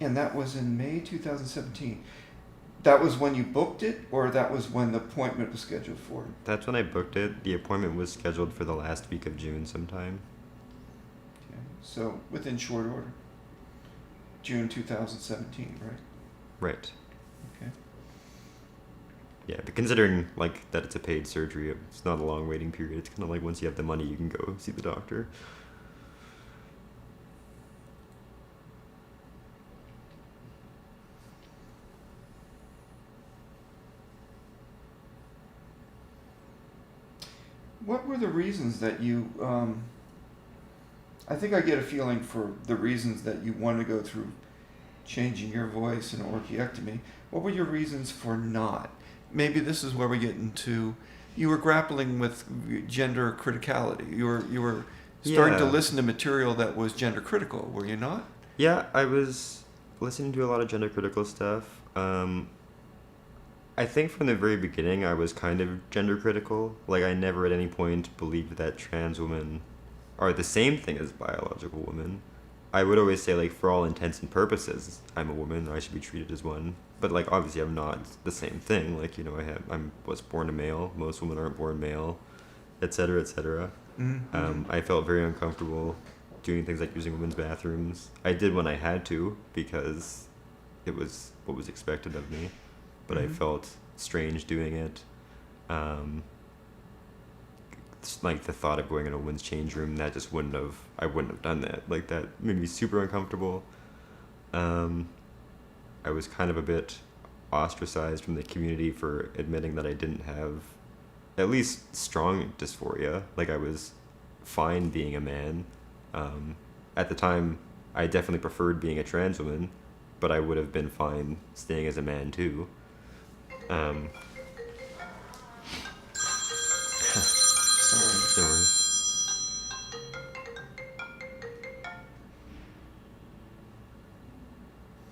And that was in May 2017. That was when you booked it, or that was when the appointment was scheduled for? That's when I booked it. The appointment was scheduled for the last week of June sometime. Okay. So within short order. June 2017, right? Right. Okay. Yeah, but considering like that it's a paid surgery, it's not a long waiting period. It's kind of like once you have the money, you can go see the doctor. What were the reasons that you, I think I get a feeling for the reasons that you want to go through changing your voice and orchiectomy. What were your reasons for not? Maybe this is where we get into, you were grappling with gender criticality. You were starting to Yeah. listen to material that was gender critical, were you not? Yeah, I was listening to a lot of gender critical stuff. I think from the very beginning I was kind of gender critical. Like I never at any point believed that trans women are the same thing as biological women. I would always say like for all intents and purposes I'm a woman, I should be treated as one. But like obviously I'm not the same thing. Like, you know, I was born a male, most women aren't born male, etc., etc. Mm-hmm. I felt very uncomfortable doing things like using women's bathrooms. I did when I had to because it was what was expected of me, but I Mhm. felt strange doing it. It's like the thought of going in a women's change room, that just I wouldn't have done that. Like that made me super uncomfortable. I was kind of a bit ostracized from the community for admitting that I didn't have at least strong dysphoria. Like I was fine being a man. At the time, I definitely preferred being a trans woman, but I would have been fine staying as a man too. Sorry. No worries.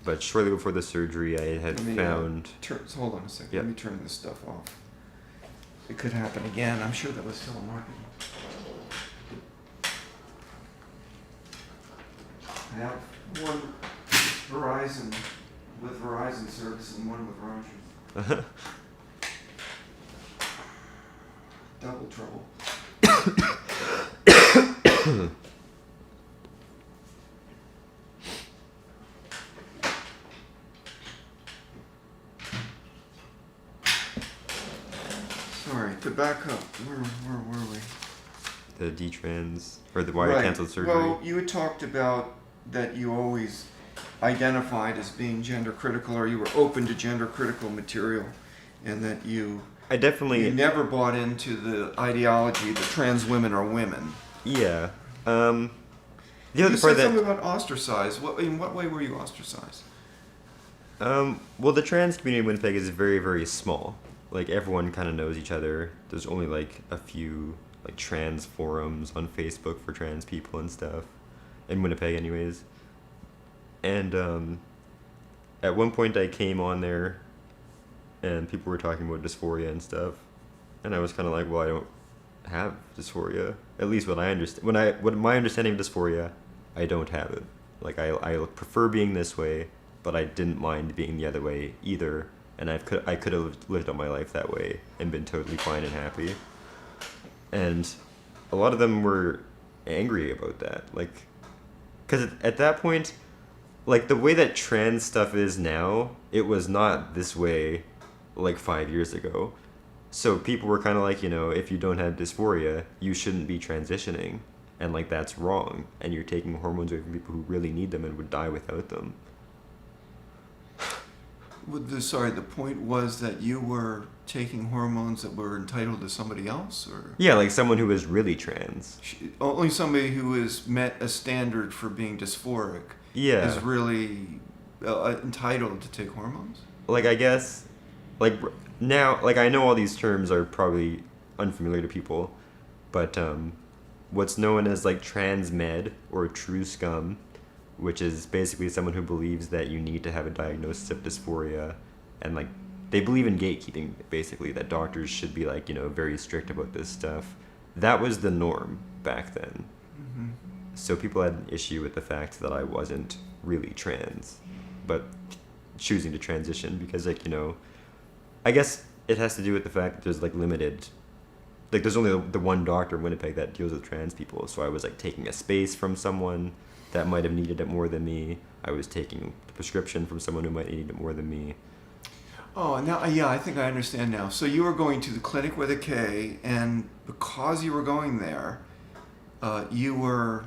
But shortly before the surgery, I had Let me, found. hold on a second. Yep. Let me turn this stuff off. It could happen again. I'm sure that was telemarketing. I have one Verizon with Verizon service and one with Rogers. Double trouble. Sorry, to back up, where were we? The detrans, or the why I canceled surgery. Well, you had talked about that you always identified as being gender critical, or you were open to gender critical material, and that you never bought into the ideology that trans women are women. Yeah. The You other said part that. something about ostracized. In what way were you ostracized? Well, the trans community in Winnipeg is very, very small. Like, everyone kind of knows each other. There's only, like, a few, like, trans forums on Facebook for trans people and stuff. In Winnipeg, anyways. And, at one point I came on there, and people were talking about dysphoria and stuff. And I was kind of like, well, I don't have dysphoria. At least what I understand. What my understanding of dysphoria, I don't have it. Like, I prefer being this way, but I didn't mind being the other way either. And I could have lived all my life that way and been totally fine and happy. And a lot of them were angry about that. Like, because at that point, like, the way that trans stuff is now, it was not this way, like, 5 years ago. So people were kind of like, you know, if you don't have dysphoria, you shouldn't be transitioning. And, like, that's wrong. And you're taking hormones away from people who really need them and would die without them. The point was that you were taking hormones that were entitled to somebody else, or Yeah, like someone who is really trans. only somebody who has met a standard for being dysphoric Yeah. is really entitled to take hormones. Like, I guess, like, now, like, I know all these terms are probably unfamiliar to people, but what's known as, like, trans med or true scum, which is basically someone who believes that you need to have a diagnosis of dysphoria, and, like, they believe in gatekeeping, basically, that doctors should be, like, you know, very strict about this stuff. That was the norm back then. Mm-hmm. So people had an issue with the fact that I wasn't really trans. But choosing to transition, because like, you know, I guess it has to do with the fact that there's like limited, like there's only the one doctor in Winnipeg that deals with trans people. So I was like taking a space from someone that might have needed it more than me. I was taking the prescription from someone who might need it more than me. Oh, now, yeah, I think I understand now. So you were going to the clinic with a K, and because you were going there, you were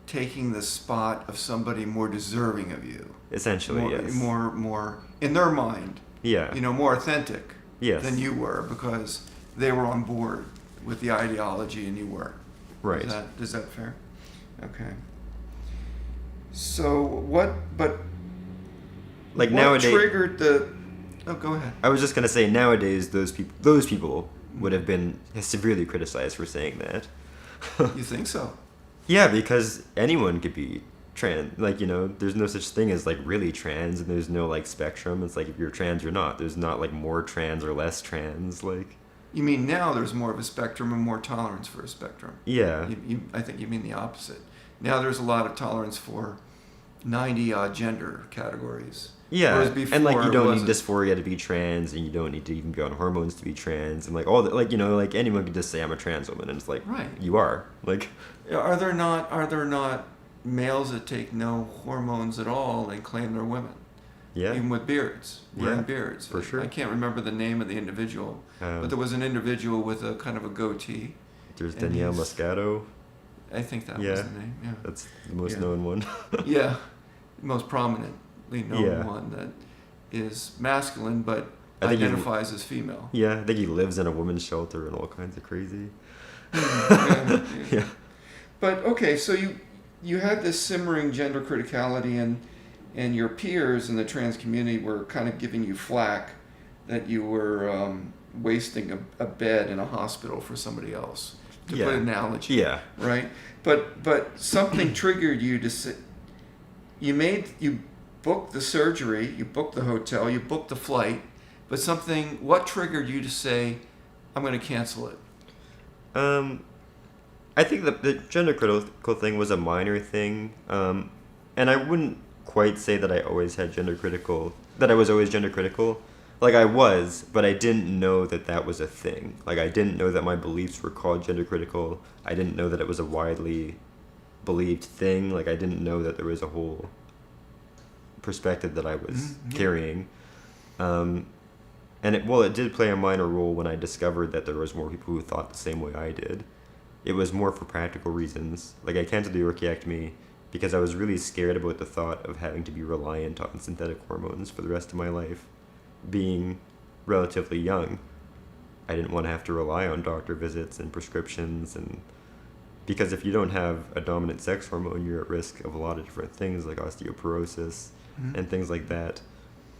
taking the spot of somebody more deserving of you. Essentially, more, yes. More in their mind. Yeah. You know, more authentic. Yes. Than you were, because they were on board with the ideology and you weren't. Right. Is that fair? Okay. So what? But like what nowadays, triggered the? Oh, go ahead. I was just gonna say, nowadays those people would have been severely criticized for saying that. You think so? Yeah, because anyone could be trans. Like, you know, there's no such thing as like really trans, and there's no like spectrum. It's like if you're trans or not. There's not like more trans or less trans. Like. You mean now there's more of a spectrum and more tolerance for a spectrum? Yeah. I think you mean the opposite. Now there's a lot of tolerance for 90 odd gender categories. Yeah, and like you don't need wasn't. dysphoria to be trans, and you don't need to even be on hormones to be trans, and like all that. Like, you know, like anyone could just say I'm a trans woman, and it's like, right, you are. Like, are there not males that take no hormones at all and claim they're women? Yeah, even with beards, wearing beards. For sure. I can't remember the name of the individual, but there was an individual with a kind of a goatee. There's Danielle Moscato. I think that was the name. Yeah, that's the most known one. Yeah, most prominently known one that is masculine but identifies as female. Yeah, I think he lives in a women's shelter and all kinds of crazy. Yeah. But okay, so you had this simmering gender criticality, and your peers in the trans community were kind of giving you flack that you were wasting a bed in a hospital for somebody else, to put an analogy. Yeah. Right? But something triggered you to say, you booked the surgery, you booked the hotel, you booked the flight, but what triggered you to say, I'm going to cancel it? I think the gender critical thing was a minor thing, and I wouldn't quite say that I was always gender critical. Like, I was, but I didn't know that was a thing. Like, I didn't know that my beliefs were called gender critical. I didn't know that it was a widely believed thing. Like, I didn't know that there was a whole perspective that I was carrying. And it did play a minor role when I discovered that there was more people who thought the same way I did. It was more for practical reasons. Like, I canceled the orchiectomy because I was really scared about the thought of having to be reliant on synthetic hormones for the rest of my life. Being relatively young, I didn't want to have to rely on doctor visits and prescriptions, and because if you don't have a dominant sex hormone, you're at risk of a lot of different things like osteoporosis and things like that.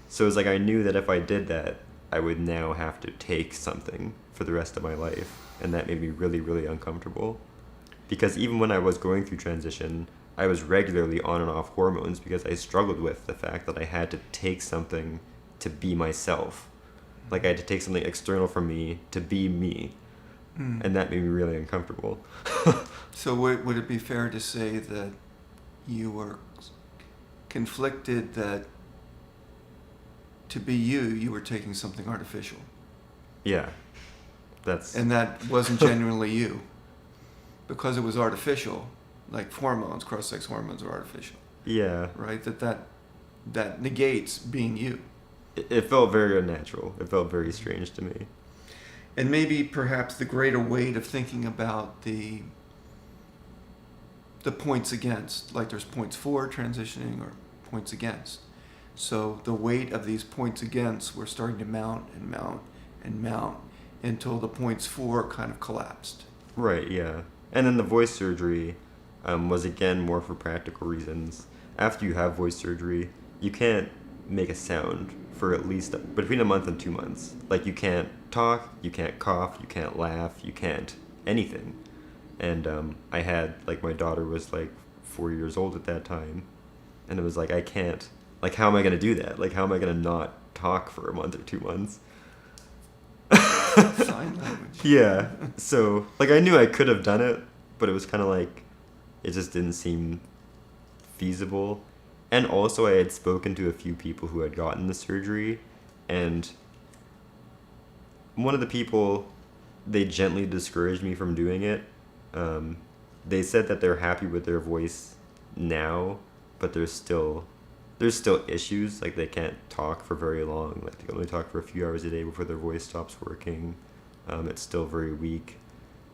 So it's like I knew that if I did that, I would now have to take something for the rest of my life, and that made me really, really uncomfortable. Because even when I was going through transition, I was regularly on and off hormones because I struggled with the fact that I had to take something to be myself. Like, I had to take something external from me to be me. And that made me really uncomfortable. So would it be fair to say that you were conflicted that to be you were taking something artificial? Yeah. And that wasn't genuinely you. Because it was artificial, like hormones, cross-sex hormones are artificial. Yeah. Right? That negates being you. It felt very unnatural. It felt very strange to me. And maybe perhaps the greater weight of thinking about the points against, like there's points for transitioning or points against. So the weight of these points against were starting to mount and mount and mount until the points for kind of collapsed. Right, yeah. And then the voice surgery was again more for practical reasons. After you have voice surgery, you can't make a sound for at least between a month and 2 months. Like, you can't talk, you can't cough, you can't laugh, you can't anything. And I had, like, my daughter was like 4 years old at that time, and it was like, I can't, like, how am I going to do that? Like, how am I going to not talk for a month or 2 months? Sign language. Yeah. So, like, I knew I could have done it, but it was kind of like, it just didn't seem feasible. And also, I had spoken to a few people who had gotten the surgery, and one of the people, they gently discouraged me from doing it. They said that they're happy with their voice now, but there's still issues. Like, they can't talk for very long. Like, they can only talk for a few hours a day before their voice stops working. It's still very weak.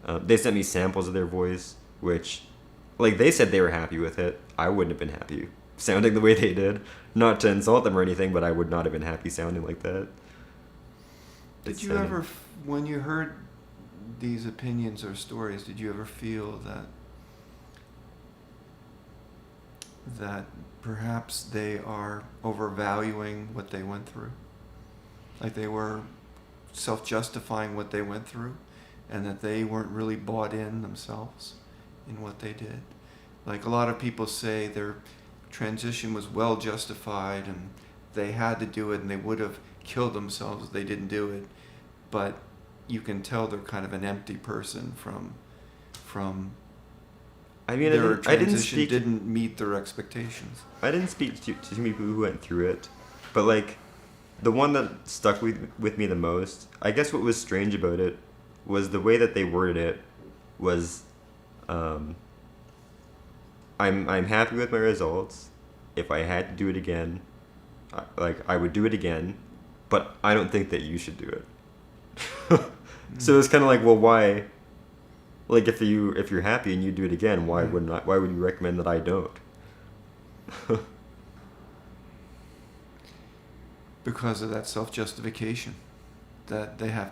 They sent me samples of their voice, which, like, they said they were happy with it. I wouldn't have been happy sounding the way they did. Not to insult them or anything, but I would not have been happy sounding like that. Did you ever, when you heard these opinions or stories, did you ever feel that perhaps they are overvaluing what they went through? Like they were self-justifying what they went through, and that they weren't really bought in themselves in what they did? Like, a lot of people say their transition was well justified and they had to do it and they would have killed themselves if they didn't do it, but you can tell they're kind of an empty person from I mean, their I didn't transition speak. didn't meet their expectations. I didn't speak to people who went through it, but like, the one that stuck with me the most, I guess what was strange about it was the way that they worded it was, I'm happy with my results. If I had to do it again, I would do it again, but I don't think that you should do it. So it's kind of like, well, why? Like, if you're happy and you do it again, why would you recommend that I don't? Because of that self-justification, that they have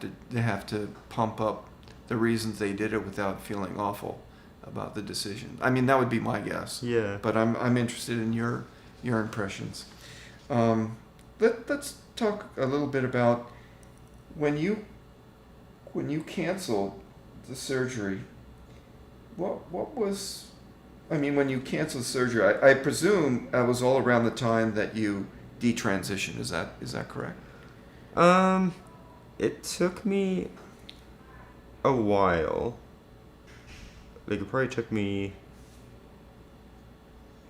to pump up the reasons they did it without feeling awful about the decision. I mean, that would be my guess. Yeah. But I'm interested in your impressions. Let's talk a little bit about when you canceled the surgery. What was, I mean, when you canceled surgery, I presume that was all around the time that you detransitioned. Is that correct? It took me a while. Like, it probably took me,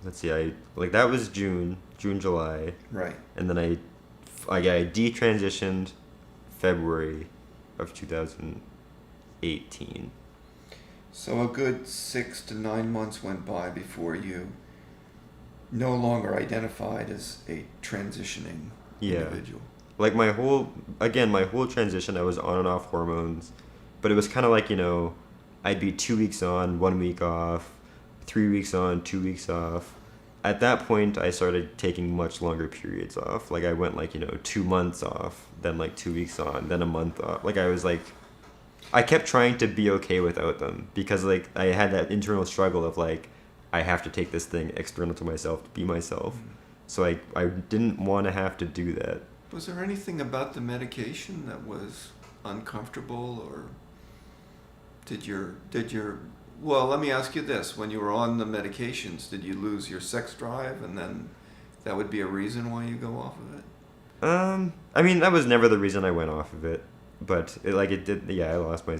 let's see, that was June, July. Right. And then I detransitioned February of 2018. So a good 6 to 9 months went by before you no longer identified as a transitioning individual. Like, my whole transition, I was on and off hormones, but it was kind of like, I'd be 2 weeks on, 1 week off, 3 weeks on, 2 weeks off. At that point, I started taking much longer periods off. Like, I went 2 months off, then 2 weeks on, then a month off. Like, I kept trying to be okay without them because I had that internal struggle of I have to take this thing external to myself to be myself. So I didn't want to have to do that. Was there anything about the medication that was uncomfortable, or did your well, let me ask you this. When you were on the medications, did you lose your sex drive, and then that would be a reason why you go off of it? I mean, that was never the reason I went off of it, but it did, yeah, I lost my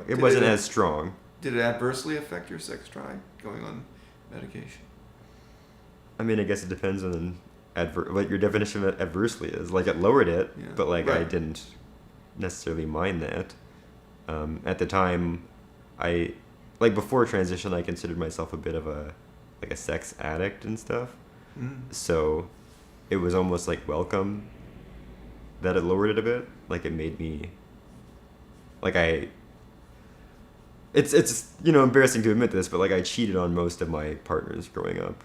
it wasn't as strong. Did it adversely affect your sex drive going on medication? I mean, I guess it depends on what your definition of adversely is. It lowered it, Yeah. but Right. I didn't necessarily mind that. At the time, before transition, I considered myself a bit of a sex addict and stuff. So it was almost welcome that it lowered it a bit. It made me it's embarrassing to admit this, but I cheated on most of my partners growing up,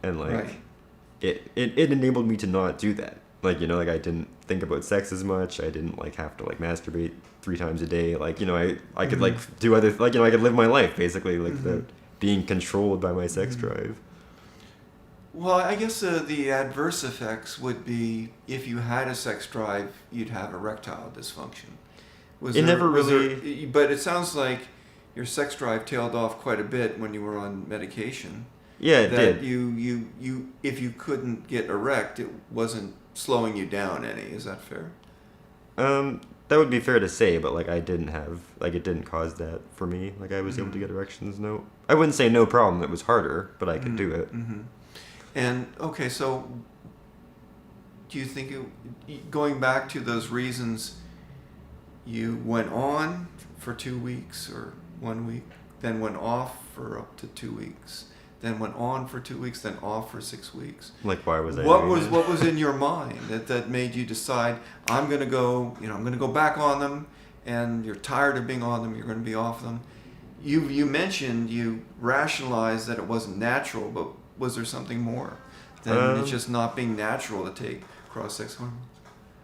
and Right. it enabled me to not do that. I didn't think about sex as much. I didn't have to masturbate 3 times a day. I could do other I could live my life basically without being controlled by my sex drive. Well, I guess the adverse effects would be if you had a sex drive, you'd have erectile dysfunction. But it sounds like your sex drive tailed off quite a bit when you were on medication. Yeah, it that did. You if you couldn't get erect, it wasn't slowing you down any. Is that fair? That would be fair to say, but I didn't have it didn't cause that for me. I was able to get erections. No, I wouldn't say no problem. It was harder, but I could do it. And okay, so do you think going back to those reasons, you went on for 2 weeks or 1 week, then went off for up to 2 weeks, then went on for 2 weeks, then off for 6 weeks? Like, why was I What doing was it? what was in your mind that made you decide I'm gonna go? I'm gonna go back on them, and you're tired of being on them. You're gonna be off them. You mentioned you rationalized that it wasn't natural, but was there something more than it's just not being natural to take cross-sex hormones?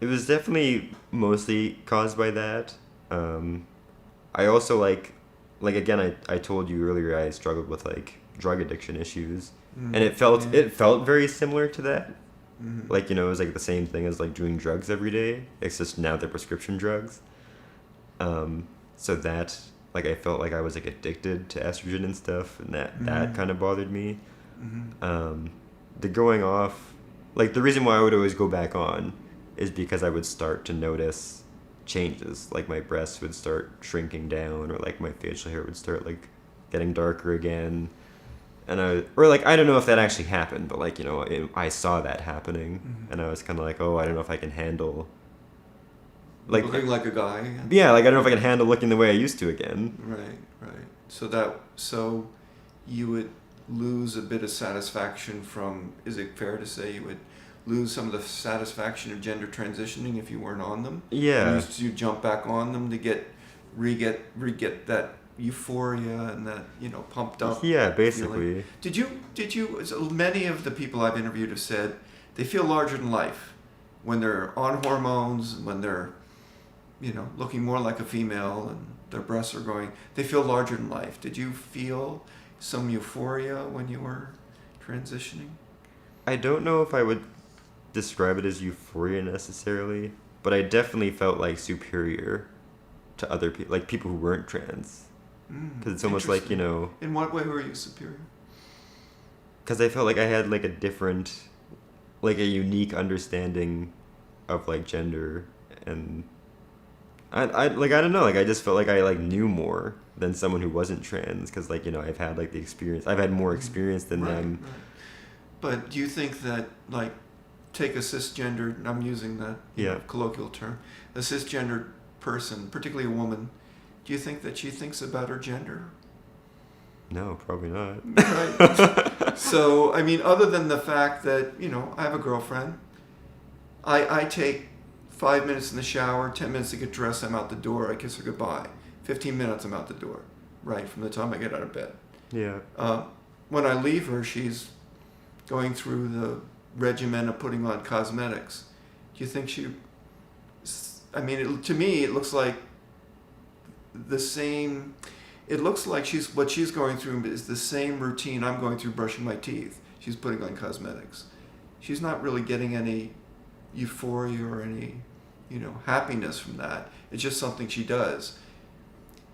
It was definitely mostly caused by that. I also like again, I told you earlier I struggled with like drug addiction issues, and it felt very similar to that. Mm-hmm. Like, it was like the same thing as like doing drugs every day. It's just now they're prescription drugs. So that, like, I felt like I was like addicted to estrogen and stuff, and that kind of bothered me. Mm-hmm. The going off, like, the reason why I would always go back on is because I would start to notice changes. Like, my breasts would start shrinking down, or like my facial hair would start like getting darker again. And I don't know if that actually happened, but like, I saw that happening, and I was kind of like, oh, I don't know if I can handle, like, Looking like a guy again? yeah, like, I don't know if I can handle looking the way I used to again. Right. So you would lose a bit of satisfaction from, is it fair to say you would lose some of the satisfaction of gender transitioning if you weren't on them? Yeah. You jump back on them to re-get that euphoria and that, pumped up Yeah, basically. feeling. Did you, so many of the people I've interviewed have said they feel larger than life when they're on hormones, when they're, looking more like a female and their breasts are growing. They feel larger than life. Did you feel some euphoria when you were transitioning? I don't know if I would describe it as euphoria necessarily, but I definitely felt like superior to other people, like people who weren't trans. Because it's almost like, In what way were you superior? because I felt like I had like a different, like a unique understanding of like gender, and I don't know, like I just felt like I like knew more than someone who wasn't trans, because like, I've had like I've had more experience than them. Right. But do you think that, like, take a cisgendered, I'm using that colloquial term, a cisgendered person, particularly a woman, do you think that she thinks about her gender? No, probably not. Right. So, I mean, other than the fact that, I have a girlfriend, I take 5 minutes in the shower, 10 minutes to get dressed, I'm out the door, I kiss her goodbye. 15 minutes, I'm out the door, right, from the time I get out of bed. Yeah. When I leave her, she's going through the regimen of putting on cosmetics. Do you think to me, it looks like the same, it looks like what she's going through is the same routine I'm going through brushing my teeth. She's putting on cosmetics. She's not really getting any euphoria or any, happiness from that. It's just something she does.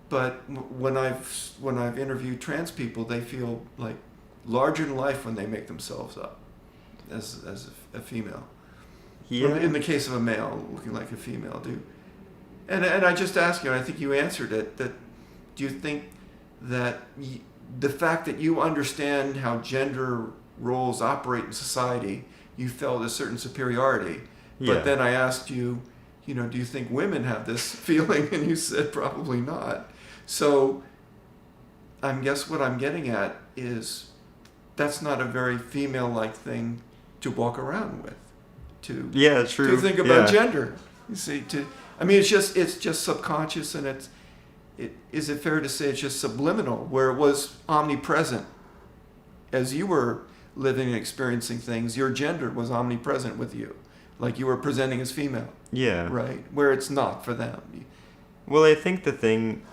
But when I've interviewed trans people, they feel like larger than life when they make themselves up as a female. Yeah. In the case of a male looking like a female, and I just ask you, and I think you answered it, that do you think that the fact that you understand how gender roles operate in society, you felt a certain superiority? Yeah. But then I asked you, do you think women have this feeling? And you said probably not. So I guess what I'm getting at is that's not a very female-like thing to walk around with. True. To think about gender. You see, it's just subconscious, and is it fair to say it's just subliminal, where it was omnipresent as you were living and experiencing things? Your gender was omnipresent with you, like you were presenting as female. Yeah. Right, where it's not for them. Well, I think the thing,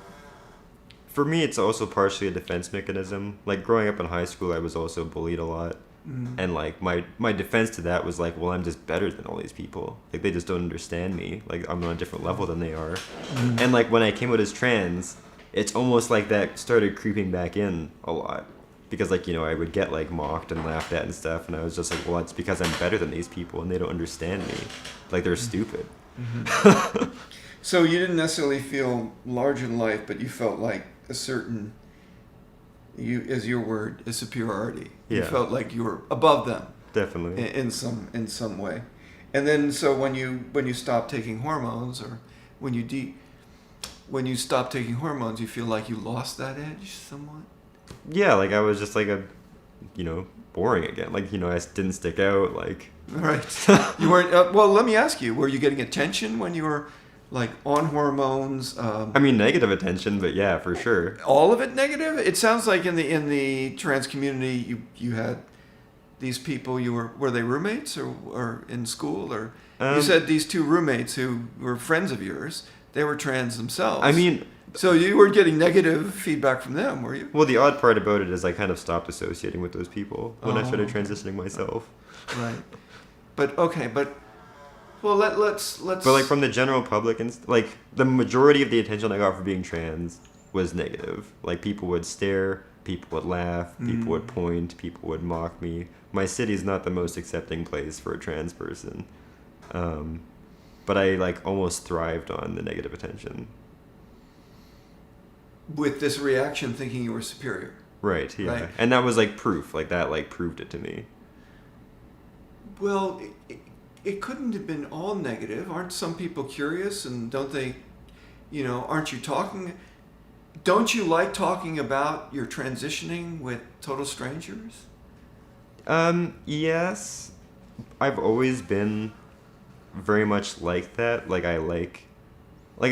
for me, it's also partially a defense mechanism. Like, growing up in high school, I was also bullied a lot. And like my defense to that was like, well, I'm just better than all these people. Like, they just don't understand me. Like, I'm on a different level than they are. And like, when I came out as trans, it's almost like that started creeping back in a lot, because like, I would get like mocked and laughed at and stuff, and I was just like, well, it's because I'm better than these people and they don't understand me. Like, they're stupid. So you didn't necessarily feel larger than life, but you felt like a certain as your word, a superiority. You Yeah. felt like you were above them Definitely. in some way. And then so when you stop taking hormones, or when you stop taking hormones, you feel like you lost that edge somewhat. Yeah, like I was just like boring again. Like, I didn't stick out. Like, Right. You weren't. Well, let me ask you: were you getting attention when you were like on hormones? I mean, negative attention, but yeah, for sure. All of it negative. It sounds like in the trans community, you had these people. Were they roommates or in school, or you said these two roommates who were friends of yours. They were trans themselves. I mean, so you weren't getting negative feedback from them, were you? well, the odd part about it is I kind of stopped associating with those people when I started okay. transitioning myself. Right. But okay, well, let's. But like from the general public and like the majority of the attention I got for being trans was negative. Like people would stare, people would laugh, people would point, people would mock me. My city's not the most accepting place for a trans person. But I like almost thrived on the negative attention. With this reaction, thinking you were superior. Right, yeah. Right. And that was like proof. Like that like proved it to me. Well, it couldn't have been all negative. Aren't some people curious, and don't they, aren't you talking? Don't you like talking about your transitioning with total strangers? Yes. I've always been very much like that. Like I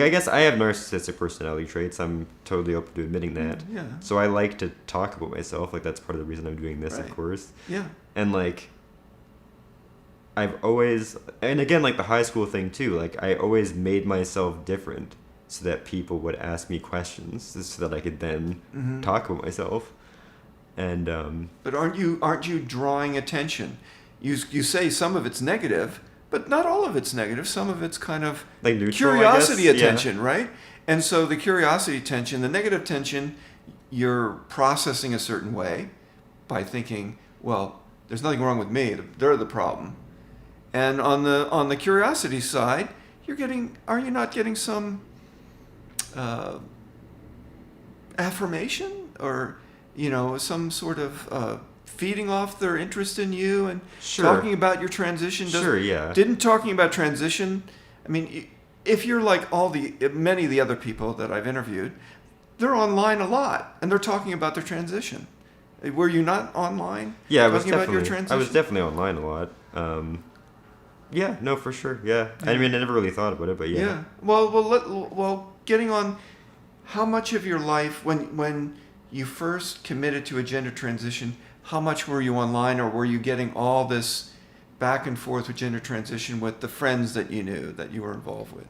guess I have narcissistic personality traits. I'm totally open to admitting that. Yeah. So I like to talk about myself. Like that's part of the reason I'm doing this, Right. of course. Yeah. And like I've always, and again, like the high school thing too, like I always made myself different so that people would ask me questions so that I could then talk about myself. And But aren't you drawing attention? You say some of it's negative, but not all of it's negative. Some of it's kind of like neutral, curiosity I guess. attention, Yeah. right? And so the curiosity attention, the negative tension, you're processing a certain way by thinking, well, there's nothing wrong with me. They're the problem. And on the curiosity side, are you not getting some affirmation, or some sort of feeding off their interest in you and Sure. talking about your transition? Sure, yeah. Didn't talking about transition, I mean, if you're like many of the other people that I've interviewed, they're online a lot and they're talking about their transition. Were you not online? Yeah, talking about your transition? I was definitely online a lot. Yeah, no, for sure. Yeah. I mean, I never really thought about it, but yeah. Yeah. Well, getting on, how much of your life, when you first committed to a gender transition, how much were you online, or were you getting all this back and forth with gender transition with the friends that you knew that you were involved with?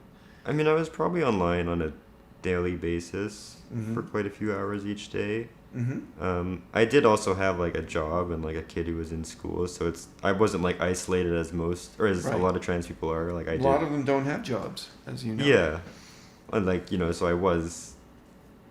I mean, I was probably online on a daily basis for quite a few hours each day. I did also have like a job and like a kid who was in school, so I wasn't like isolated as a Right. lot of trans people are. Like A lot of them don't have jobs, as you know. Yeah, and like so I was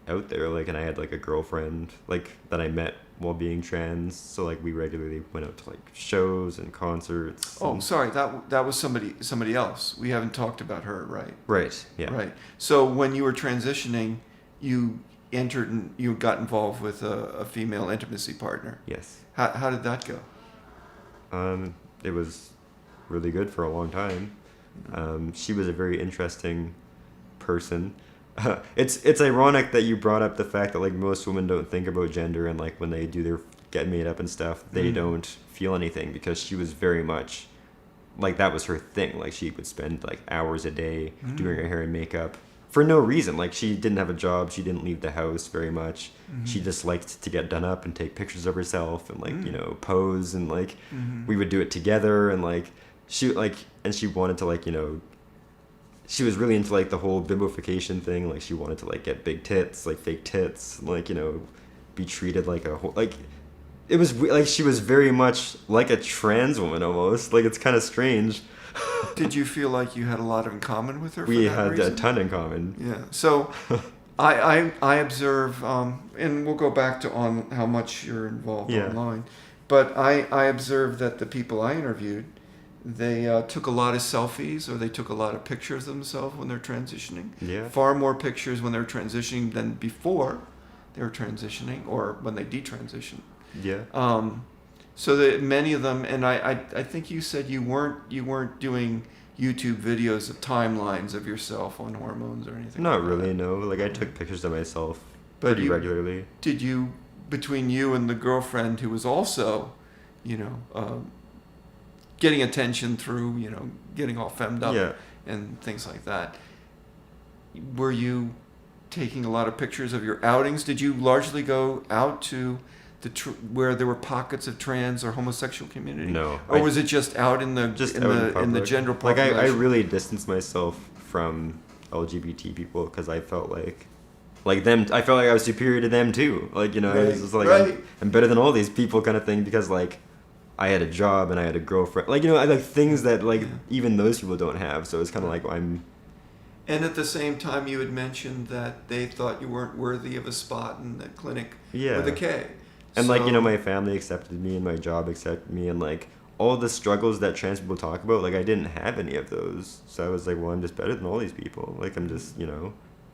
out there, like, and I had like a girlfriend like that I met while being trans, so like we regularly went out to like shows and concerts. Oh, and... sorry, that was somebody else. We haven't talked about her, right? Right. Yeah. Right. So when you were transitioning, you you got involved with a female intimacy partner. Yes. How did that go? It was really good for a long time. She was a very interesting person. It's ironic that you brought up the fact that like most women don't think about gender, and like when they do their get made up and stuff, they don't feel anything, because she was very much like that was her thing. Like she would spend like hours a day doing her hair and makeup for no reason. Like she didn't have a job, she didn't leave the house very much. She just liked to get done up and take pictures of herself and like pose, and like we would do it together, and like she wanted to like she was really into like the whole biblification thing. Like she wanted to like get big tits, like fake tits, and, like be treated like a whole, like it was like she was very much like a trans woman almost. Like it's kind of strange. Did you feel like you had a lot in common with her? We for that had reason? a ton in common. Yeah. So I observe, and we'll go back to on how much you're involved online, but I observed that the people I interviewed, they took a lot of selfies, or they took a lot of pictures of themselves when they're transitioning. Yeah. Far more pictures when they're transitioning than before. they were transitioning or when they detransitioned. Yeah. So that many of them, and I think you said you weren't doing YouTube videos of timelines of yourself on hormones or anything. Not like really, that. no. Like, I took pictures of myself But pretty regularly. Did you, between you and the girlfriend who was also, getting attention through, getting all femmed up Yeah. and things like that, were you taking a lot of pictures of your outings? Did you largely go out to where there were pockets of trans or homosexual community? No. Or was it just out in the in the general population? Like, I really distanced myself from LGBT people because I felt like them. I felt like I was superior to them too. Like, it was just like I'm better than all these people kind of thing because like I had a job and I had a girlfriend. Like, I like things that like even those people don't have. So it's kind of like I'm. And at the same time, you had mentioned that they thought you weren't worthy of a spot in the clinic with a K. And like, my family accepted me and my job accepted me and like all the struggles that trans people talk about, like I didn't have any of those. So I was like, well, I'm just better than all these people. Like I'm just,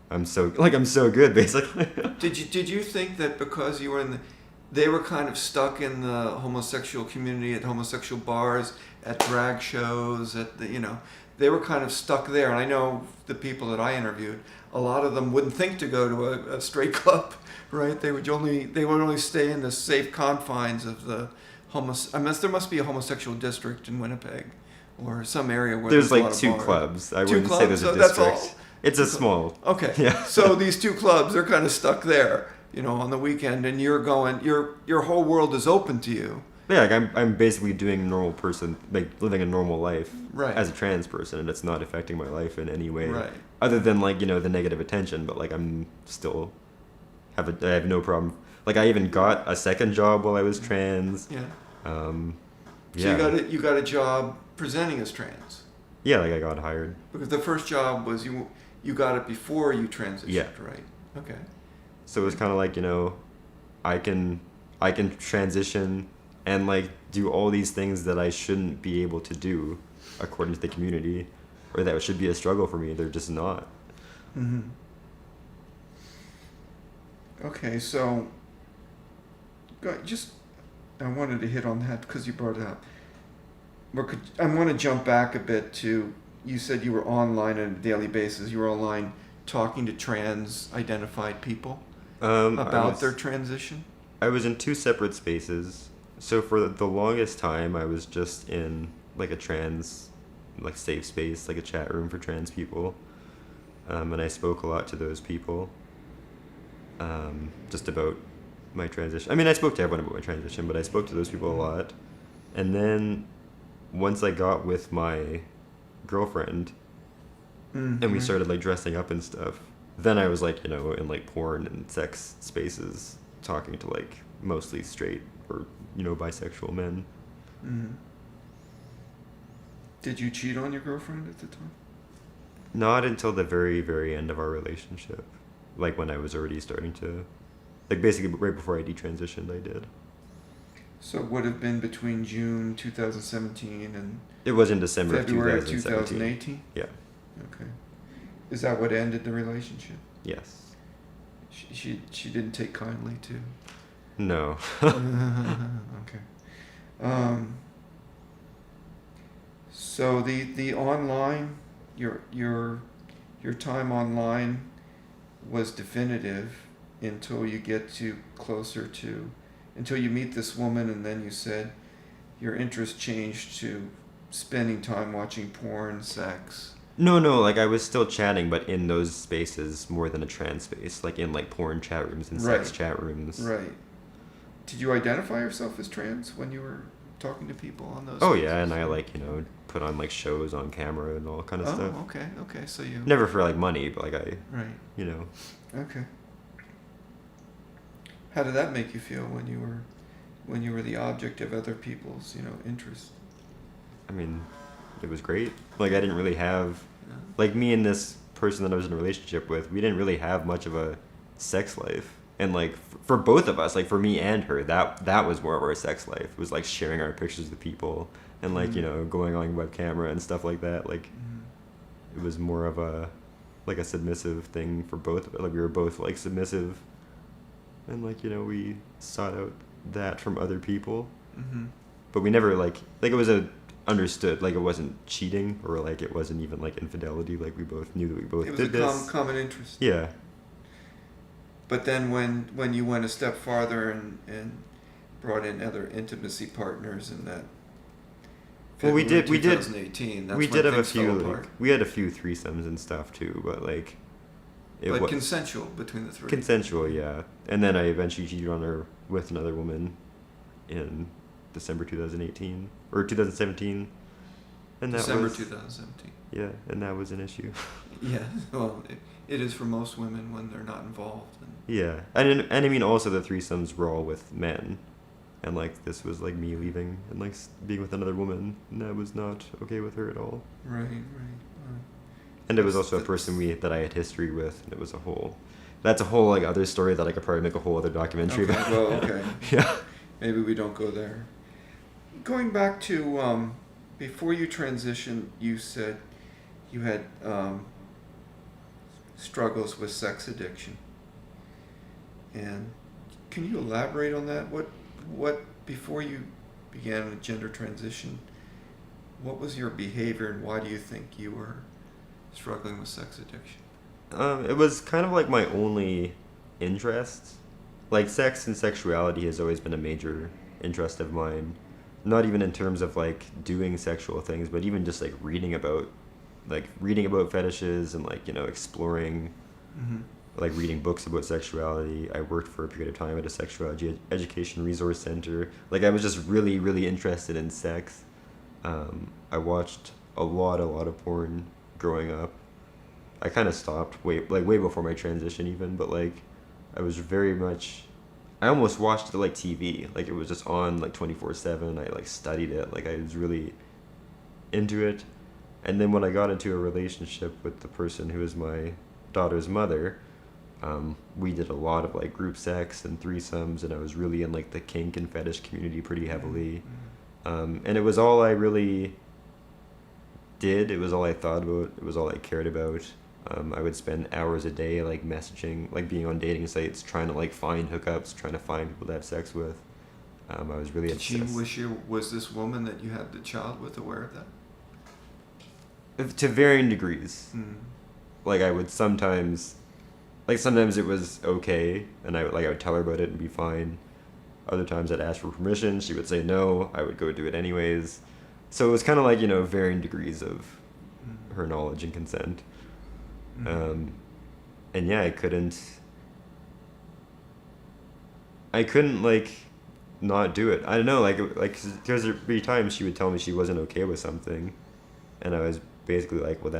I'm so good basically. Did you think that because you were they were kind of stuck in the homosexual community at homosexual bars, at drag shows, at they were kind of stuck there. And I know the people that I interviewed, a lot of them wouldn't think to go to a straight club, right? They would only stay in the safe confines of the unless there must be a homosexual district in Winnipeg or some area where there's like a lot two of clubs. I two wouldn't clubs? say there's a So district. that's all. It's a small. Okay. Yeah. So these two clubs are kind of stuck there, on the weekend, and you're going. Your whole world is open to you. Yeah, like I'm basically doing a normal person, like living a normal life Right. as a trans person, and it's not affecting my life in any way, Right. other than like the negative attention. But like I'm still I have no problem. Like I even got a second job while I was trans. Yeah. So So you got a job presenting as trans. Yeah, like I got hired. Because the first job was you got it before you transitioned, Yeah. right? Okay. So it was kind of like I can transition and like do all these things that I shouldn't be able to do according to the community, or that should be a struggle for me. They're just not. Mm-hmm. Okay, so I wanted to hit on that because you brought it up. I want to jump back a bit to, you said you were online on a daily basis. You were online talking to trans-identified people about their transition? I was in two separate spaces. So for the longest time, I was just in like a trans, like safe space, like a chat room for trans people. And I spoke a lot to those people just about my transition. I mean, I spoke to everyone about my transition, but I spoke to those people a lot. And then once I got with my girlfriend and we started like dressing up and stuff, then I was like, in like porn and sex spaces talking to like mostly straight or, bisexual men. Mm-hmm. Did you cheat on your girlfriend at the time? Not until the very, very end of our relationship. Like when I was already starting to, like basically right before I detransitioned, I did. So it would have been between June 2017 and It was in December February of 2017. 2018? Yeah. Okay. Is that what ended the relationship? Yes. She didn't take kindly to. No. Okay. So the online, your time online was definitive until you get until you meet this woman, and then you said your interest changed to spending time watching porn, sex. No, like I was still chatting, but in those spaces more than a trans space, like in like porn chat rooms and sex chat rooms. Right. Did you identify yourself as trans when you were talking to people on those? Oh spaces? yeah, and I like put on like shows on camera and all kind of stuff. Oh, okay. So you never for like money, but like right. Okay. How did that make you feel when you were the object of other people's interest? I mean, it was great. Like I didn't really have, like me and this person that I was in a relationship with, we didn't really have much of a sex life. And like for both of us, like for me and her, that was more of our sex life. It was like sharing our pictures with people and like going on web camera and stuff like that. Like it was more of a submissive thing for both. Like we were both like submissive and like, you know, we sought out that from other people, Mm-hmm. but we never like it was a understood, like it wasn't cheating or like it wasn't even like infidelity, like we both knew that we both It was did a this. common interest. Yeah. But then when you went a step farther and brought in other intimacy partners in that Well, we February did 2018, that's we when did have a things few fell like, apart. we had a few threesomes and stuff too, but like it But was consensual between the three. consensual, yeah. And then I eventually cheated on her with another woman in December 2018 or 2017, and that December was 2017. yeah, and that was an issue. Yeah, well, it is for most women when they're not involved. And Yeah, and I mean also the threesomes were all with men, and like this was like me leaving and like being with another woman, and I was not okay with her at all. right. And it was That's- also a person that I had history with, and it was that's a whole like other story that I could probably make a whole other documentary Okay, about. well, okay. Yeah. Maybe we don't go there. Going back to before you transitioned, you said you had struggles with sex addiction. And can you elaborate on that? What before you began a gender transition, what was your behavior and why do you think you were struggling with sex addiction? It was kind of like my only interest. Like sex and sexuality has always been a major interest of mine. Not even in terms of like doing sexual things, but even just like reading about fetishes and like, you know, exploring, Mm-hmm. like reading books about sexuality. I worked for a period of time at a sexuality education resource center. Like I was just really, really interested in sex. I watched a lot of porn growing up. I kind of stopped way before my transition even, but like I was very much, I almost watched it like TV. Like it was just on like 24/7. I like studied it. Like I was really into it. And then when I got into a relationship with the person who is my daughter's mother, we did a lot of like group sex and threesomes, and I was really in like the kink and fetish community pretty heavily. And it was all I really did. It was all I thought about. It was all I cared about. I would spend hours a day like messaging, like being on dating sites, trying to like find hookups, trying to find people to have sex with. I was really Did she obsessed. wish was this woman that you had the child with aware of that? To varying degrees. Mm. Like I would sometimes it was okay, and I would tell her about it and be fine. Other times I'd ask for permission, she would say no, I would go do it anyways. So it was kind of like, you know, varying degrees of her knowledge and consent. Mm. And yeah, I couldn't like not do it. I don't know, like there'd be times she would tell me she wasn't okay with something, and I was basically like, well,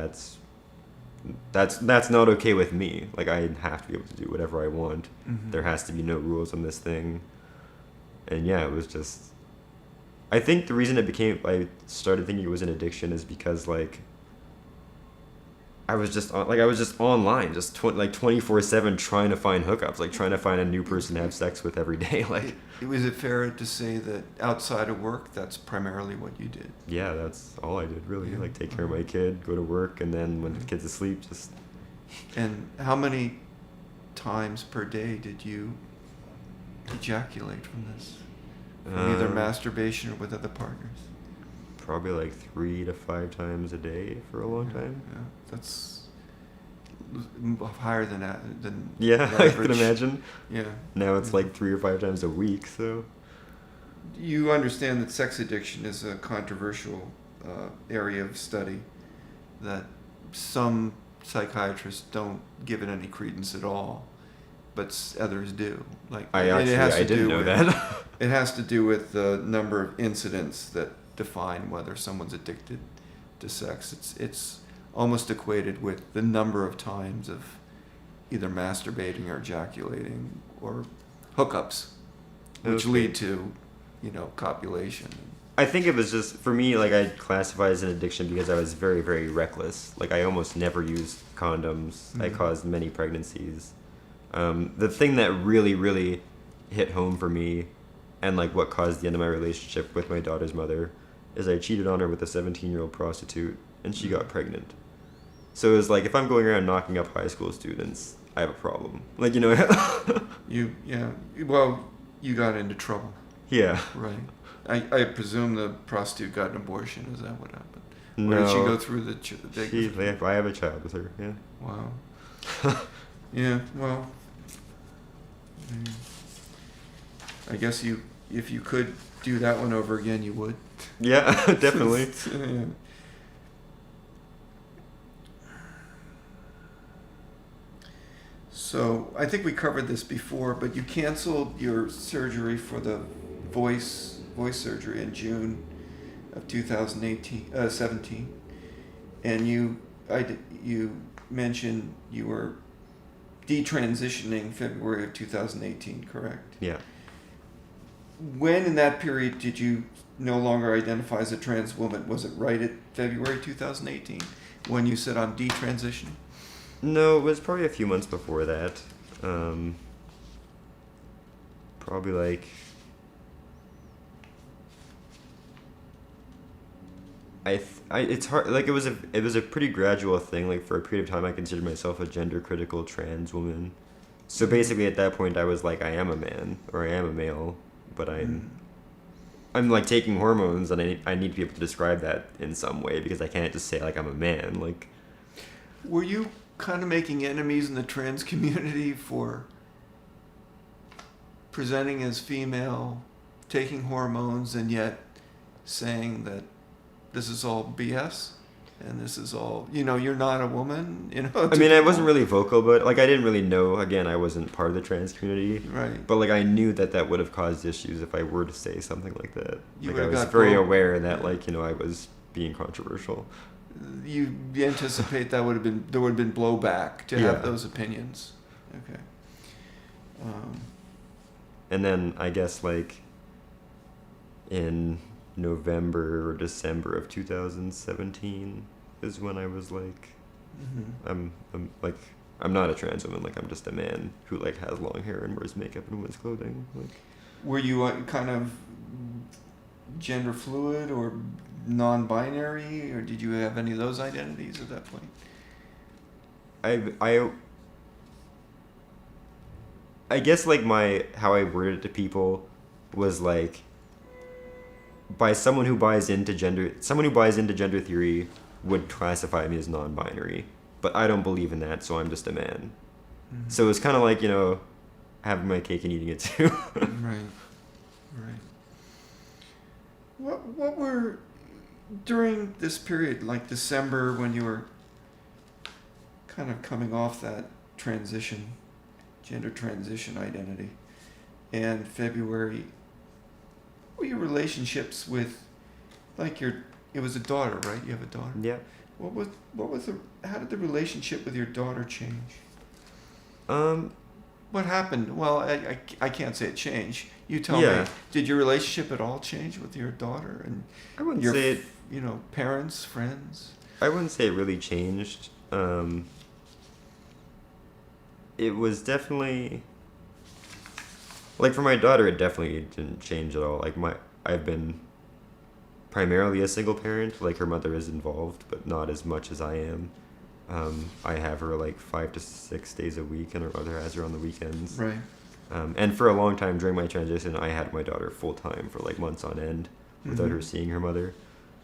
that's not okay with me. Like I have to be able to do whatever I want. Mhm. There has to be no rules on this thing. And yeah, it was just, I think the reason I started thinking it was an addiction is because like I was just online, just 24/7 trying to find hookups, like trying to find a new person to have sex with every day. Like, Was it fair to say that outside of work, that's primarily what you did? yeah, that's all I did really. Yeah. Like take care of my kid, go to work, and then when the kid's asleep, just. And how many times per day did you ejaculate from this? From either masturbation or with other partners? Probably like 3 to 5 times a day for a long time. Yeah, that's higher than Yeah, the I average. can imagine. Yeah. Now it's Yeah. like 3 or 5 times a week, so. You understand that sex addiction is a controversial area of study, that some psychiatrists don't give it any credence at all, but others do. Like I didn't know that. It has to do with the number of incidents that define whether someone's addicted to sex. It's almost equated with the number of times of either masturbating or ejaculating or hookups, which Okay. lead to, copulation. I think it was just, for me, like, I'd classify it as an addiction because I was very, very reckless. Like, I almost never used condoms. I Mhm. caused many pregnancies. The thing that really, really hit home for me, and, like, what caused the end of my relationship with my daughter's mother, is I cheated on her with a 17-year-old prostitute, and she got pregnant. So it was like, if I'm going around knocking up high school students, I have a problem. Like, you know. Well, you got into trouble. Yeah. Right. I presume the prostitute got an abortion. Is that what happened? No. Or did she go through I have a child with her, yeah. Wow. Yeah, well, I guess if you could do that one over again, you would. Yeah, definitely. Yeah. So I think we covered this before, but you canceled your surgery for the voice surgery in June of 2017, and you mentioned you were detransitioning February of 2018, correct? Yeah. When in that period did you no longer identify as a trans woman? Was it right at February 2018 when you said I'm detransitioning? No, it was probably a few months before that. Probably like... it's hard, like it was a pretty gradual thing. Like for a period of time I considered myself a gender critical trans woman. So basically at that point I was like, I am a man, or I am a male, but I'm like taking hormones, and I need to be able to describe that in some way, because I can't just say like I'm a man. Like, were you kind of making enemies in the trans community for presenting as female, taking hormones, and yet saying that this is all BS and this is all, you're not a woman, I mean, I wasn't really vocal, but like I didn't really know. Again, I wasn't part of the trans community, right? But like I knew that would have caused issues if I were to say something like that. Like I was very aware that I was being controversial. You anticipate there would have been blowback to have those opinions. Okay. And then I guess like in November or December of 2017 is when I was like, I'm not a trans woman. Like I'm just a man who like has long hair and wears makeup and women's clothing. Like, were you kind of gender fluid or non-binary, or did you have any of those identities at that point? I guess like how I worded it to people was like, by someone who buys into gender theory would classify me as non-binary, but I don't believe in that, so I'm just a man. Mm-hmm. So it's kind of like, having my cake and eating it too. Right. What were, during this period, like December, when you were kind of coming off that gender transition identity, and February, what were your relationships with, like it was a daughter, right? You have a daughter? Yeah. How did the relationship with your daughter change? What happened? Well, I can't say it changed. You tell me. Did your relationship at all change with your daughter and I wouldn't say it, parents, friends? I wouldn't say it really changed. It was definitely, like for my daughter, it definitely didn't change at all. Like I've been primarily a single parent. Like her mother is involved, but not as much as I am. I have her like 5 to 6 days a week, and her mother has her on the weekends. Right. And for a long time during my transition, I had my daughter full time for like months on end without her seeing her mother,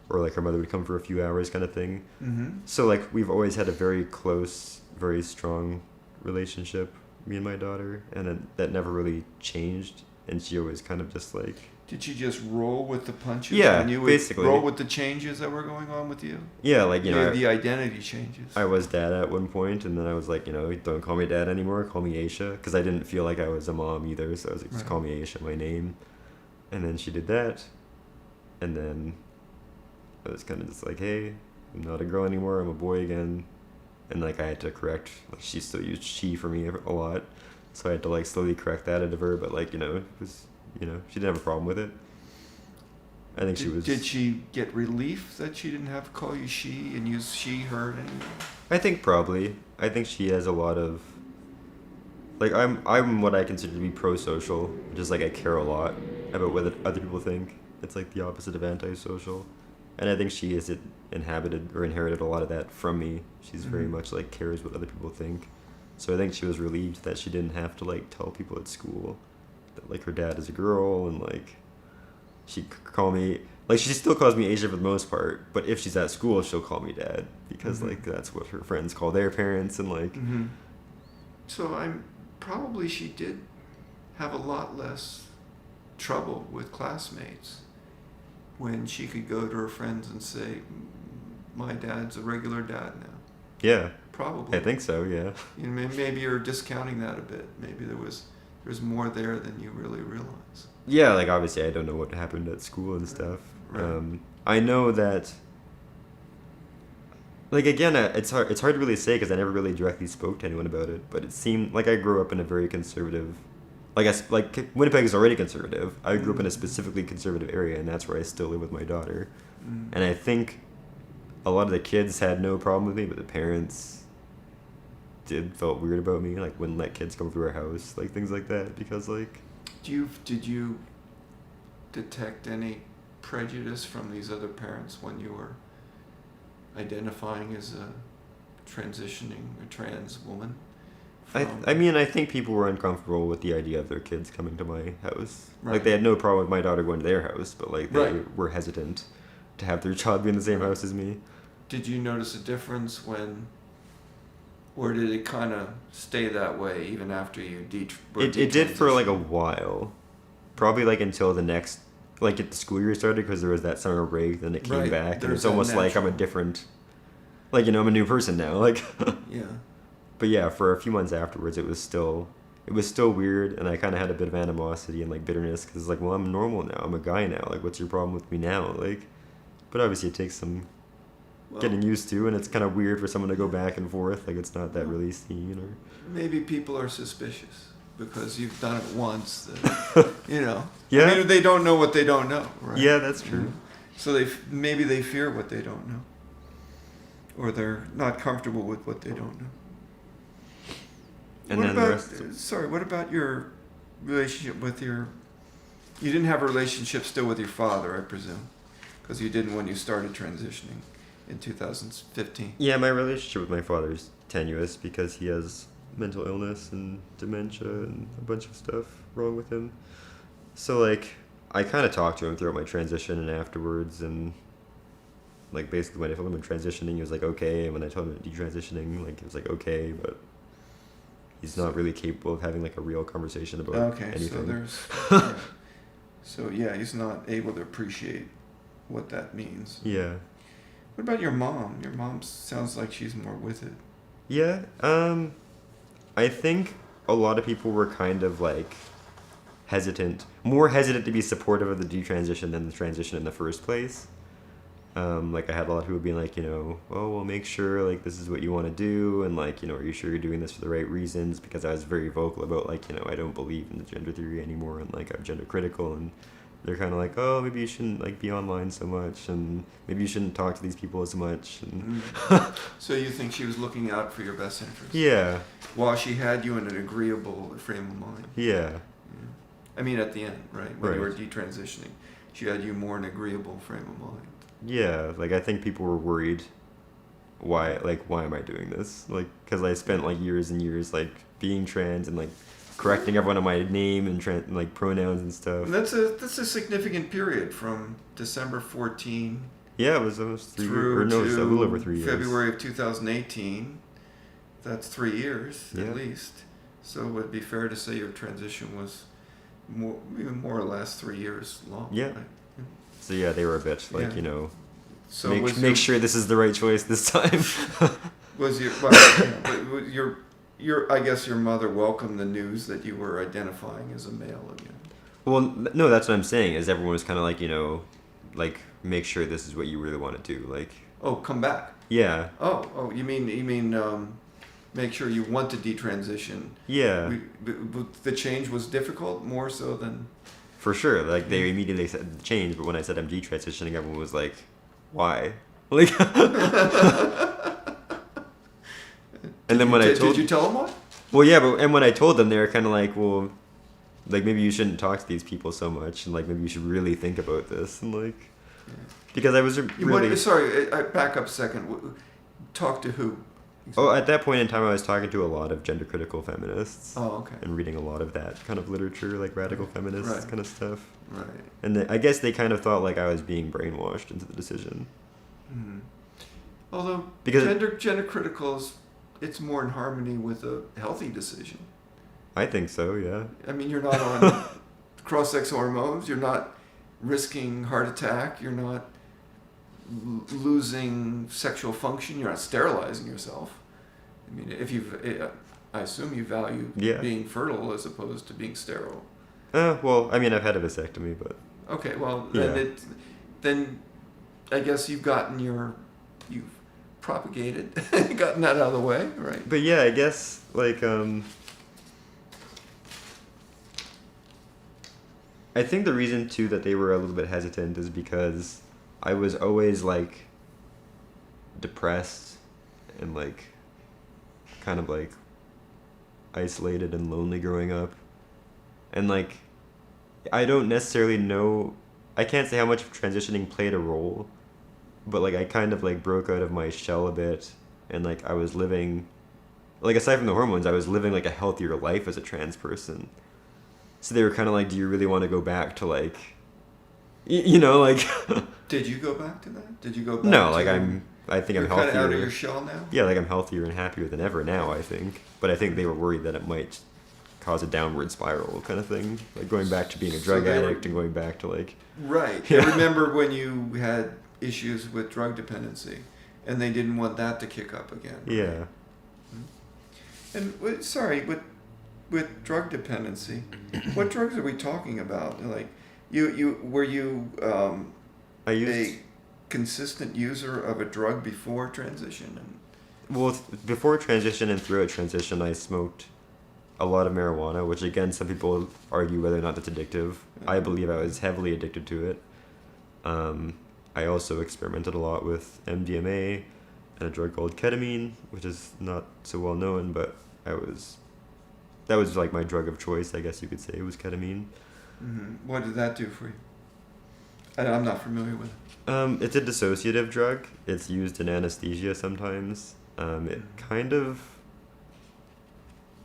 or like her mother would come for a few hours kind of thing. Mm-hmm. So like we've always had a very close, very strong relationship, me and my daughter, and that never really changed. And she always kind of just like... Did she just roll with the punches? Yeah, and you would basically. Roll with the changes that were going on with you? Yeah, like, the identity changes. I was dad at one point, and then I was like, don't call me dad anymore, call me Aisha, because I didn't feel like I was a mom either, so I was like, just call me Aisha, my name. And then she did that, and then I was kind of just like, hey, I'm not a girl anymore, I'm a boy again. And like I had to correct, like she still used she for me a lot, so I had to like slowly correct that out of her, but like, it was... she didn't have a problem with it. I think she was... Did she get relief that she didn't have to call you she and use she, her anymore? I think probably. I think she has a lot of... Like, I'm what I consider to be pro-social, which is like I care a lot about what other people think. It's like the opposite of anti-social. And I think she has inherited a lot of that from me. She's very much like cares what other people think. So I think she was relieved that she didn't have to like tell people at school that like her dad is a girl, and like she could call me, like she still calls me Aisha for the most part, but if she's at school she'll call me dad because like that's what her friends call their parents, and like So probably she did have a lot less trouble with classmates when she could go to her friends and say, my dad's a regular dad now. yeah, Probably. I think so, yeah. You know, maybe you're discounting that a bit. Maybe there's more there than you really realize. Yeah, like obviously I don't know what happened at school and stuff. Right. I know that, like again, it's hard to really say because I never really directly spoke to anyone about it. But it seemed like I grew up in a very conservative, like Winnipeg is already conservative. I grew up in a specifically conservative area, and that's where I still live with my daughter. And I think a lot of the kids had no problem with me, but the parents felt weird about me, like wouldn't let kids come through our house, like things like that, because like. Did you detect any prejudice from these other parents when you were identifying as a transitioning or trans woman? I mean, I think people were uncomfortable with the idea of their kids coming to my house. Right. Like, they had no problem with my daughter going to their house, but, like, they Right. were hesitant to have their child be in the same house as me. Did you notice a difference or did it kind of stay that way even after you It did for, like, a while. Probably, like, until the next, like, the school year started, because there was that summer break, then it came Right. back, and There's it's that almost like I'm a different, like, you know, I'm a new person now, like. Yeah. But yeah, for a few months afterwards, it was still weird, and I kind of had a bit of animosity and like bitterness because like, well, I'm normal now. I'm a guy now. Like, what's your problem with me now? Like, but obviously it takes some getting used to, and it's kind of weird for someone to go back and forth. Like, it's not that really seen, or maybe people are suspicious because you've done it once. That, you know. Yeah. I mean, they don't know what they don't know. Right? Yeah, that's true. So maybe they fear what they don't know, or they're not comfortable with what they don't know. And what then about, the rest. sorry, what about your relationship with you didn't have a relationship still with your father, I presume, because you didn't when you started transitioning in 2015. Yeah, my relationship with my father is tenuous because he has mental illness and dementia and a bunch of stuff wrong with him. So like, I kind of talked to him throughout my transition and afterwards, and like basically when I told him I'm transitioning, he was like okay, and when I told him I'm detransitioning, like he was like okay, but he's not really capable of having like a real conversation about anything. So there's so yeah, he's not able to appreciate what that means. Yeah. What about your mom? Your mom sounds like she's more with it. Yeah. I think a lot of people were kind of like more hesitant to be supportive of the detransition than the transition in the first place. Like I had a lot of people being like, you know, oh, well, make sure like this is what you want to do, and like, you know, are you sure you're doing this for the right reasons? Because I was very vocal about like, you know, I don't believe in the gender theory anymore, and like I'm gender critical, and they're kind of like, oh, maybe you shouldn't like be online so much, and maybe you shouldn't talk to these people as much. And So you think she was looking out for your best interest? Yeah. While she had you in an agreeable frame of mind. Yeah. I mean, at the end, right? When you were Right. detransitioning, she had you more in an agreeable frame of mind. Yeah, like I think people were worried. Why am I doing this? Like, because I spent like years and years like being trans and like correcting everyone on my name and like pronouns and stuff. And that's a significant period from December 14 Yeah, it was almost 3 through years. Or no, it was a to little over 3 years. February of 2018. That's 3 years Yeah. at least. So it would be fair to say your transition was more or less 3 years long. Yeah. Right? So yeah, they were a bit like, Yeah. you know, So make sure this is the right choice this time. Was your I guess your mother welcomed the news that you were identifying as a male again. Well, no, that's what I'm saying. Is everyone was kind of like, you know, like make sure this is what you really want to do. Like, Oh, come back. yeah, You mean make sure you want to detransition. yeah, The change was difficult, more so than. for sure. Like they immediately said change, but when I said I'm detransitioning, everyone was like, why? Like, and then when I told, did you tell them what? well, yeah, and when I told them, they were kind of like, well, like maybe you shouldn't talk to these people so much, and like maybe you should really think about this, and like, because I was really Sorry, I back up a second. Talk to who? Oh, at that point in time, I was talking to a lot of gender critical feminists. Oh, okay. And reading a lot of that kind of literature, like radical feminist Right. kind of stuff. Right. And I guess they kind of thought like I was being brainwashed into the decision. Mm. Although Because gender critical is, it's more in harmony with a healthy decision. I think so, yeah. I mean, you're not on cross-sex hormones. You're not risking heart attack. You're not losing sexual function. You're not sterilizing yourself. I mean, I assume you value being fertile as opposed to being sterile. Well, I mean, I've had a vasectomy, but... Okay, well, Yeah. then I guess you've propagated, gotten that out of the way, right? But yeah, I guess, like, I think the reason, too, that they were a little bit hesitant is because I was always, like, depressed and, like, kind of, like, isolated and lonely growing up. And, like, I don't necessarily know... I can't say how much transitioning played a role, but, like, I kind of, like, broke out of my shell a bit, and, like, I was living... Like, aside from the hormones, I was living, like, a healthier life as a trans person. So they were kind of like, do you really want to go back to, like... You know, like... Did you go back to that? Did you go back No, to... like, I think I'm You're healthier. kind of out of your shell now? Yeah, like, I'm healthier and happier than ever now, I think. But I think they were worried that it might cause a downward spiral kind of thing. Like, going back to being a drug addict and going back to, like... Right. Yeah. I remember when you had issues with drug dependency, and they didn't want that to kick up again. Right? Yeah. And, with drug dependency, what drugs are we talking about? Like, were you I used... a consistent user of a drug before transition? Well, before transition and throughout transition, I smoked a lot of marijuana, which again, some people argue whether or not that's addictive. I believe I was heavily addicted to it. I also experimented a lot with MDMA and a drug called ketamine, which is not so well known, but that was like my drug of choice, I guess you could say, was ketamine. Mm-hmm. What did that do for you? I'm not familiar with it. It's a dissociative drug. It's used in anesthesia sometimes. It kind of...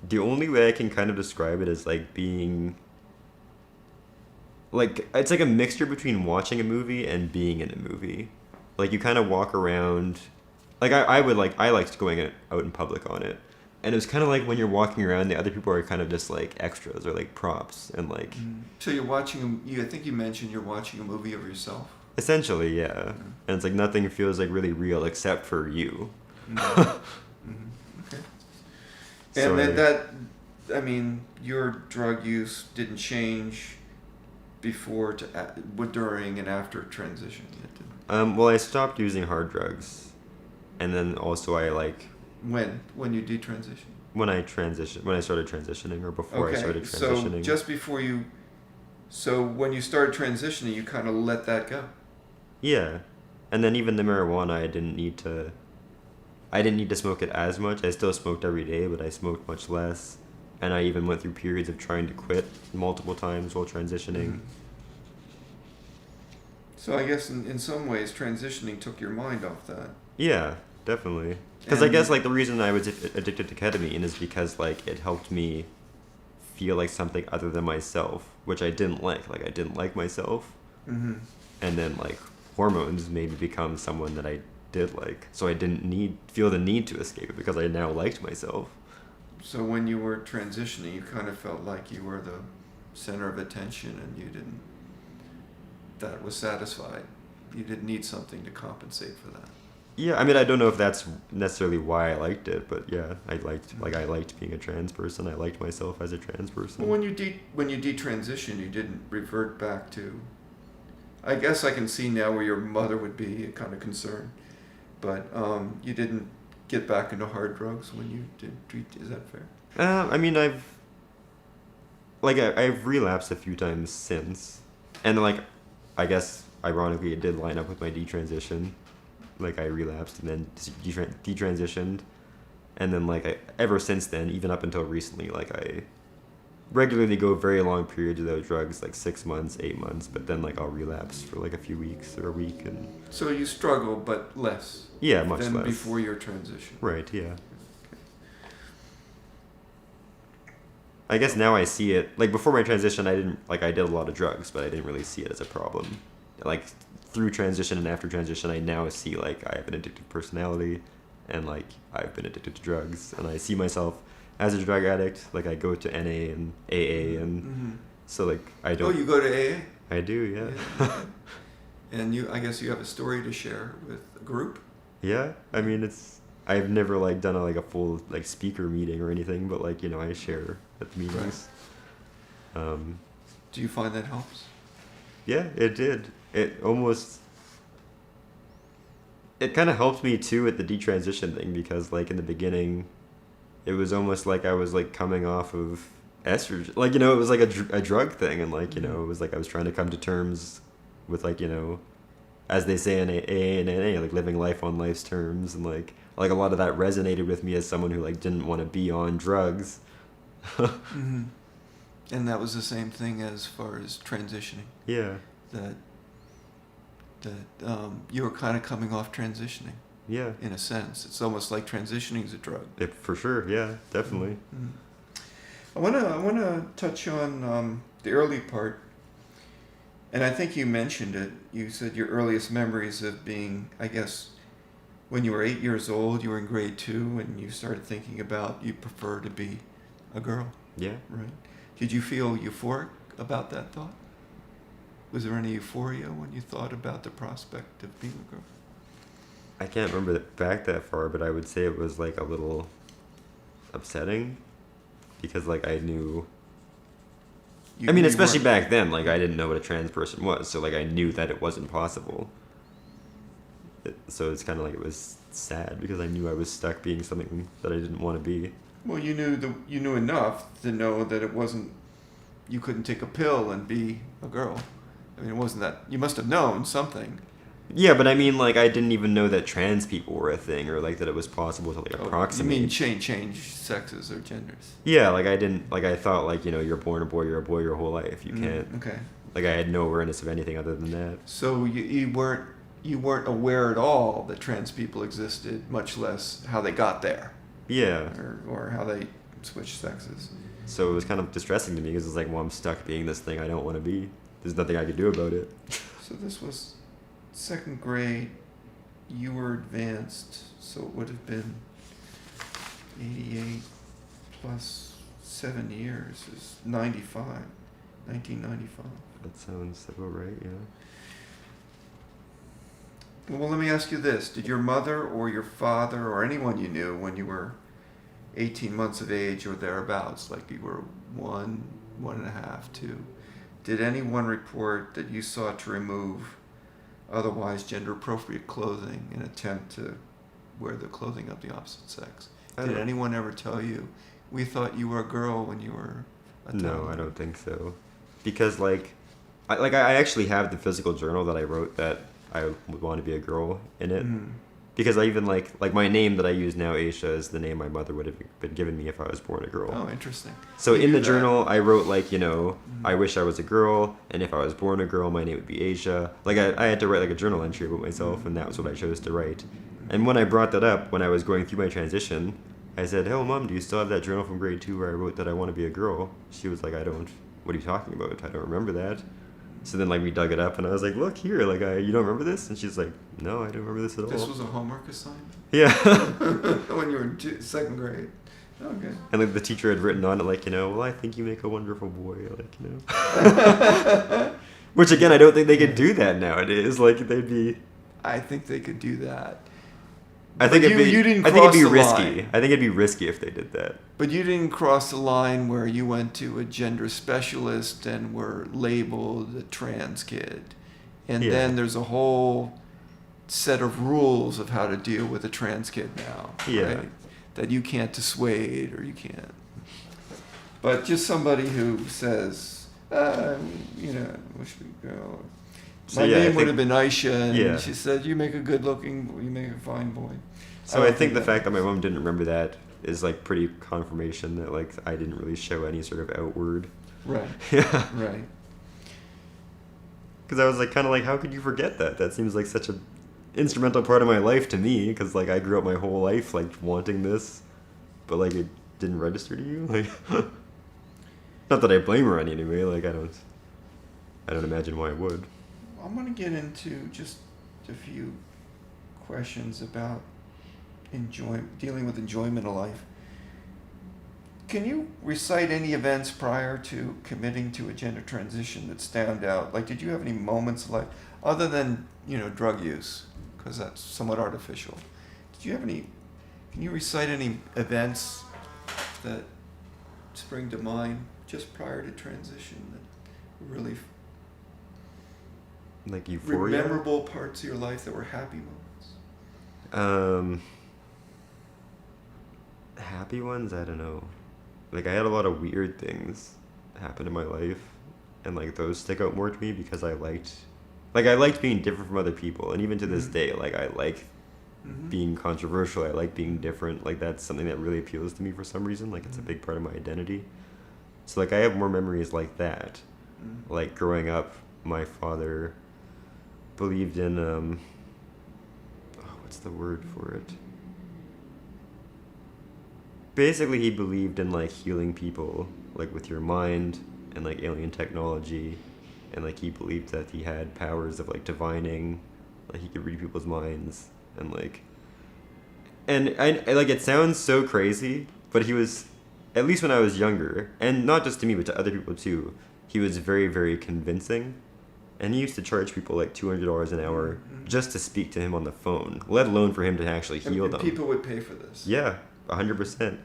The only way I can kind of describe it is like being... Like, it's like a mixture between watching a movie and being in a movie. Like, you kind of walk around... Like, I liked going out in public on it. And it was kind of like when you're walking around, the other people are kind of just like extras or like props and like... So you're watching, I think you mentioned you're watching a movie of yourself. Essentially, yeah. And it's like nothing feels like really real except for you. Okay. So And then your drug use didn't change before, during, and after transition. It didn't. Well, I stopped using hard drugs. And then also I like... When you detransitioned? When I started transitioning, or before I started transitioning. So just before so when you started transitioning, you kind of let that go. Yeah. And then even the marijuana, I didn't need to smoke it as much. I still smoked every day, but I smoked much less. And I even went through periods of trying to quit multiple times while transitioning. Mm-hmm. So I guess in some ways, transitioning took your mind off that. Yeah, definitely. Because I guess like the reason I was addicted to ketamine is because like it helped me feel like something other than myself, which I didn't like. Like I didn't like myself. Mm-hmm. And then like hormones made me become someone that I did like. So I didn't feel the need to escape it because I now liked myself. So when you were transitioning, you kind of felt like you were the center of attention, and that was satisfied. You didn't need something to compensate for that. Yeah, I mean, I don't know if that's necessarily why I liked it, but yeah, I liked being a trans person. I liked myself as a trans person. Well, when you detransitioned, you didn't revert back to... I guess I can see now where your mother would be kind of concerned, but you didn't get back into hard drugs when you did treat... Is that fair? I mean, I've relapsed a few times since, and like, I guess ironically it did line up with my detransition. Like I relapsed and then detransitioned, and then like ever since then, even up until recently, like regularly go very long periods without drugs, like 6 months, 8 months, but then like I'll relapse for like a few weeks or a week, and So you struggle, but less yeah, much than less. before your transition. Right, yeah. I guess now I see it, like before my transition, I did a lot of drugs, but I didn't really see it as a problem. Like through transition and after transition, I now see like I have an addictive personality, and like I've been addicted to drugs, and I see myself as a drug addict. Like I go to NA and AA, and Mm-hmm. so like I Oh, don't. you go to AA? I do, yeah. And I guess you have a story to share with a group? Yeah, I mean I've never like done a full like speaker meeting or anything, but like I share at the meetings. Do you find that helps? Yeah, it did. It kind of helped me too at the detransition thing, because like in the beginning, it was almost like I was like coming off of estrogen, like it was like a drug thing, and like it was like I was trying to come to terms with like as they say in AA and NA, like living life on life's terms, and like a lot of that resonated with me as someone who like didn't want to be on drugs. Mm-hmm. And that was the same thing as far as transitioning. Yeah. That you were kind of coming off transitioning. Yeah. In a sense, it's almost like transitioning is a drug. For sure. Yeah, definitely. Mm-hmm. I wanna touch on the early part, and I think you mentioned it. You said your earliest memories of being, I guess, when you were 8 years old. You were in grade 2, and you started thinking about you prefer to be a girl. Yeah. Right. Did you feel euphoric about that thought? Was there any euphoria when you thought about the prospect of being a girl? I can't remember back that far, but I would say it was like a little upsetting, because like I knew. I mean, especially back then, like I didn't know what a trans person was, so like I knew that it wasn't possible. So it's kind of like it was sad, because I knew I was stuck being something that I didn't want to be. Well, you knew enough to know that it wasn't. You couldn't take a pill and be a girl. I mean, it wasn't that. You must have known something. Yeah, but I mean, like, I didn't even know that trans people were a thing, or like that it was possible to like approximate. You mean change sexes or genders? Yeah, like I didn't, like I thought, like you're born a boy your whole life. You can't. Okay. Like I had no awareness of anything other than that. So you weren't aware at all that trans people existed, much less how they got there. Yeah. Or how they switched sexes. So it was kind of distressing to me, because it's like, well, I'm stuck being this thing I don't want to be. There's nothing I could do about it. So this was second grade. You were advanced, so it would have been 88 plus 7 years is 1995. That sounds about right, yeah. Well, let me ask you this. Did your mother or your father or anyone you knew when you were 18 months of age or thereabouts, like you were 1.5, 2, did anyone report that you sought to remove otherwise gender-appropriate clothing in an attempt to wear the clothing of the opposite sex? Did anyone ever tell you, we thought you were a girl when you were a toddler? No, I don't think so. Because I actually have the physical journal that I wrote that I would want to be a girl in it. Mm-hmm. Because I even like my name that I use now, Aisha, is the name my mother would have been given me if I was born a girl. Oh, interesting. So You in knew the that. journal, I wrote like, Mm-hmm. I wish I was a girl, and if I was born a girl, my name would be Aisha. Like I had to write like a journal entry about myself, and that was what I chose to write. And when I brought that up, when I was going through my transition, I said, "Oh, Mom, do you still have that journal from grade 2 where I wrote that I want to be a girl?" She was like, "I don't. What are you talking about? I don't remember that." So then like we dug it up, and I was like, "Look here, like you don't remember this?" And she's like, "No, I don't remember this at all." This was a homework assignment? Yeah. When you were in second grade? Okay. And like the teacher had written on it like, well, I think you make a wonderful boy, like, Which again, I don't think they could do that nowadays. Like they'd be. I think they could do that. I think it'd be. You didn't I think it'd be cross the risky. line. I think it'd be risky if they did that. But you didn't cross the line where you went to a gender specialist and were labeled a trans kid. And Yeah. then there's a whole set of rules of how to deal with a trans kid now. Yeah. Right? That you can't dissuade or you can't. But just somebody who says, wish we go. So, My yeah, I name would think- have been Aisha, and Yeah. she said, you make a fine boy. So I think the fact that my mom didn't remember that is like pretty confirmation that like I didn't really show any sort of outward. Right. Yeah. Right. Because I was like, kind of like, how could you forget that? That seems like such a instrumental part of my life to me. Because like I grew up my whole life like wanting this, but like it didn't register to you. Like, not that I blame her on anyway. Like I don't imagine why it would. I'm going to get into just a few questions about dealing with enjoyment of life. Can you recite any events prior to committing to a gender transition that stand out? Like, did you have any moments like, other than, drug use, because that's somewhat artificial? Can you recite any events that spring to mind just prior to transition that were really like euphoria? memorable parts of your life that were happy moments? Happy ones? I don't know. Like I had a lot of weird things happen in my life, and like those stick out more to me because I liked being different from other people, and even to this day, like I like being controversial. I like being different. Like that's something that really appeals to me for some reason. Like it's a big part of my identity. So like I have more memories like that. Like growing up, my father believed in what's the word for it? Basically, he believed in like healing people, like with your mind and like alien technology, and like he believed that he had powers of like divining, like he could read people's minds, and I like it sounds so crazy, but he was, at least when I was younger, and not just to me but to other people too, he was very, very convincing, and he used to charge people like $200 an hour just to speak to him on the phone, let alone for him to actually heal And them. people would pay for this. Yeah. 100%.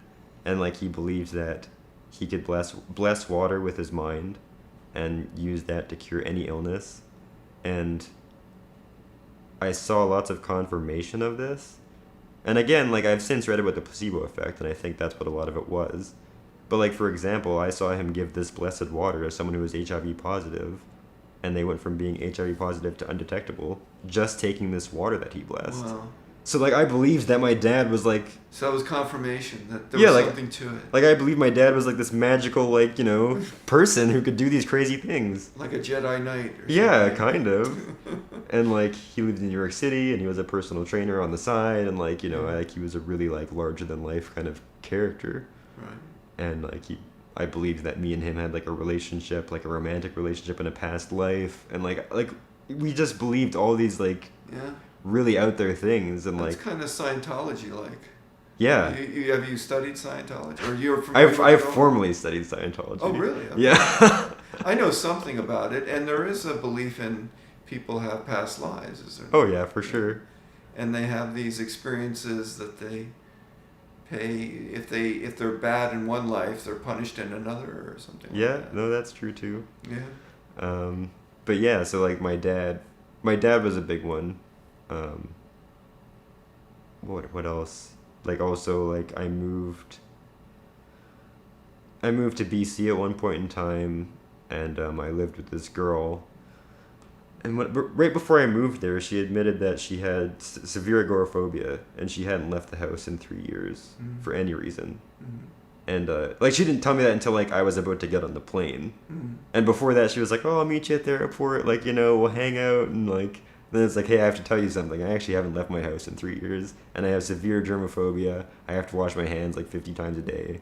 And like he believed that he could bless water with his mind and use that to cure any illness. And I saw lots of confirmation of this. And again, like I've since read about the placebo effect, and I think that's what a lot of it was. But like for example, I saw him give this blessed water to someone who was HIV positive, and they went from being HIV positive to undetectable just taking this water that he blessed. Wow. So like I believed that my dad was like, so that was confirmation that there was something to it. Like I believe my dad was like this magical like, person who could do these crazy things. Like a Jedi Knight or Yeah, something. kind of. And like he lived in New York City, and he was a personal trainer on the side, and like, like he was a really like larger than life kind of character. Right. And like I believed that me and him had like a relationship, like a romantic relationship in a past life, and like we just believed all these like really out there things, and That's like kind of Scientology like. Yeah. Have you studied Scientology, or you're familiar? I've formally studied Scientology. Oh really? Okay. Yeah. I know something about it, and there is a belief in people have past lives, is there? Oh yeah, for sure. And they have these experiences that they pay if they're bad in one life, they're punished in another or something. Yeah, like that. no, that's true too. Yeah. But yeah, so like my dad was a big one. What else? Like also like I moved to BC at one point in time, and I lived with this girl. And right before I moved there, she admitted that she had severe agoraphobia, and she hadn't left the house in 3 years for any reason. And like she didn't tell me that until like I was about to get on the plane. And before that, she was like, "Oh, I'll meet you at the airport. Like we'll hang out." And like then it's like, "Hey, I have to tell you something. I actually haven't left my house in 3 years, and I have severe germophobia. I have to wash my hands like 50 times a day."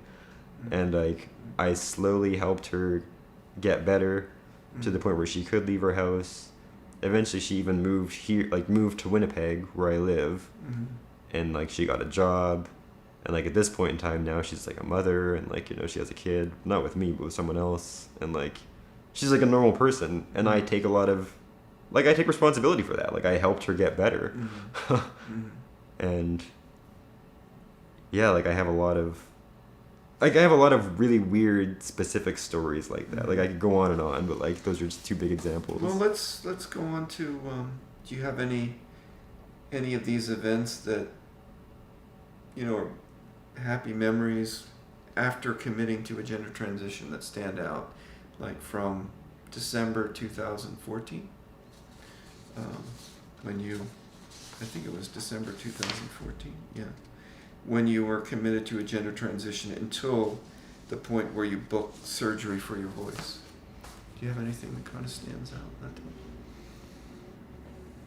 And like I slowly helped her get better to the point where she could leave her house. Eventually, she even moved to Winnipeg, where I live, and like she got a job, and like at this point in time now she's like a mother, and like she has a kid, not with me but with someone else, and like she's like a normal person, and I take responsibility for that. Like I helped her get better, and yeah, like I have a lot of really weird specific stories like that. Like I could go on and on, but like those are just two big examples. Well, let's go on to. Do you have any of these events that are happy memories after committing to a gender transition that stand out, like from December 2014, when I think it was December 2014, yeah, when you were committed to a gender transition until the point where you booked surgery for your voice? Do you have anything that kind of stands out?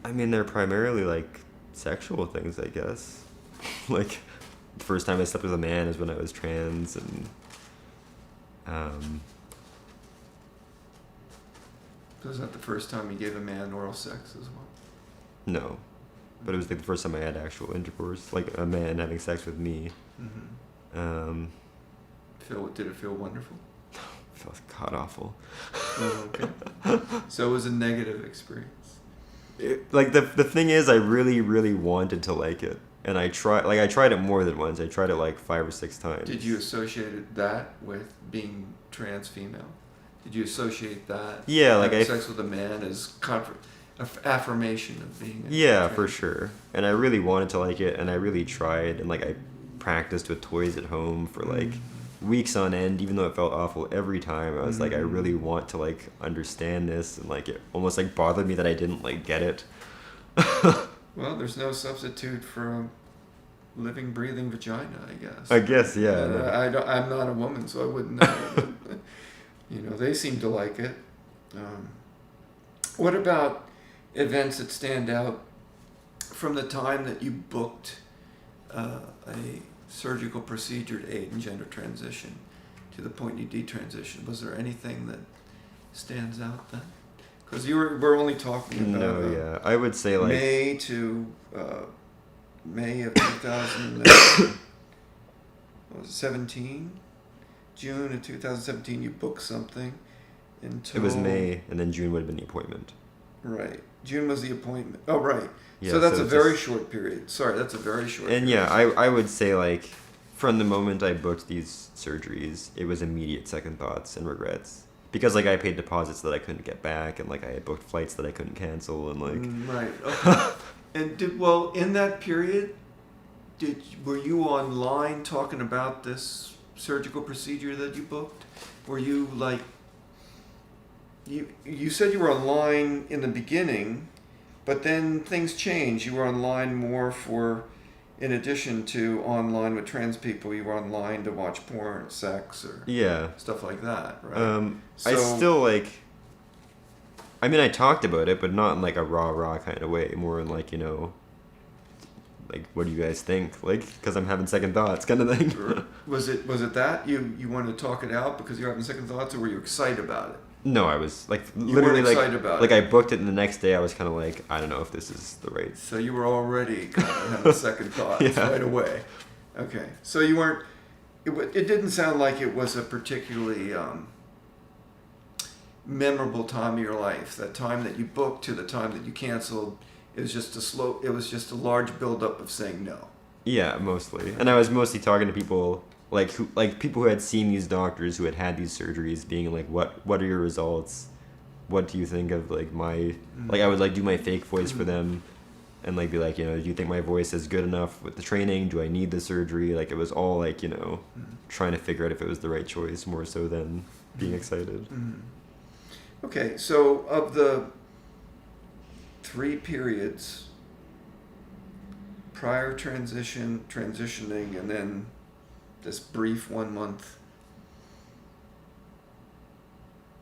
I mean, they're primarily like sexual things, I guess. Like, the first time I slept with a man is when I was trans, and Was that the first time you gave a man oral sex as well? no, but it was like the first time I had actual intercourse, like a man having sex with me. Mm-hmm. Did it feel wonderful? It felt god awful. Oh, okay. So it was a negative experience. Like the thing is, I really, really wanted to like it, and I tried it more than once. I tried it like 5 or 6 times. Did you associate that with being trans female? Did you associate that? Yeah, like having sex with a man as affirmation of being. Yeah, for sure. And I really wanted to like it, and I really tried, and like I practiced with toys at home for like weeks on end, even though it felt awful every time. I was like, I really want to like understand this, and like it almost like bothered me that I didn't like get it. Well, there's no substitute for a living, breathing vagina, I guess. I guess, yeah. I'm not a woman, so I wouldn't know. But, they seem to like it. What about events that stand out from the time that you booked a surgical procedure to aid in gender transition to the point you detransitioned? Was there anything that stands out then? Because we're only talking about I would say like May of 2017, June of 2017. You booked something until it was May, and then June would have been the appointment. Right, June was the appointment. Oh, right. Yeah, so that's a very short period. Sorry, that's a very short. And period. I would say like from the moment I booked these surgeries, it was immediate second thoughts and regrets. Because like I paid deposits that I couldn't get back, and like I had booked flights that I couldn't cancel, and like right. Okay. And in that period, were you online talking about this surgical procedure that you booked? Were you like you said you were online in the beginning, but then things changed. You were online more for, in addition to online with trans people, you were online to watch porn, sex, or stuff like that, right? I still like. I mean, I talked about it, but not in like a raw kind of way. More in like like what do you guys think? Like, because I'm having second thoughts, kind of thing. Was it that you wanted to talk it out because you're having second thoughts, or were you excited about it? No, I was like You literally weren't excited about like it. I booked it, and the next day I was kind of like, I don't know if this is the right. So you were already kind of having second thoughts right away. Okay, so you weren't. It didn't sound like it was a particularly memorable time of your life. That time that you booked to the time that you canceled, it was just a large buildup of saying no. Yeah, mostly, and I was mostly talking to people. People who had seen these doctors who had these surgeries, being like, what are your results? What do you think of like my like I would like do my fake voice for them, and like be like, do you think my voice is good enough with the training? Do I need the surgery? Like it was all like trying to figure out if it was the right choice more so than being excited. Okay, so of the 3 periods, prior transitioning, and then this brief 1 month.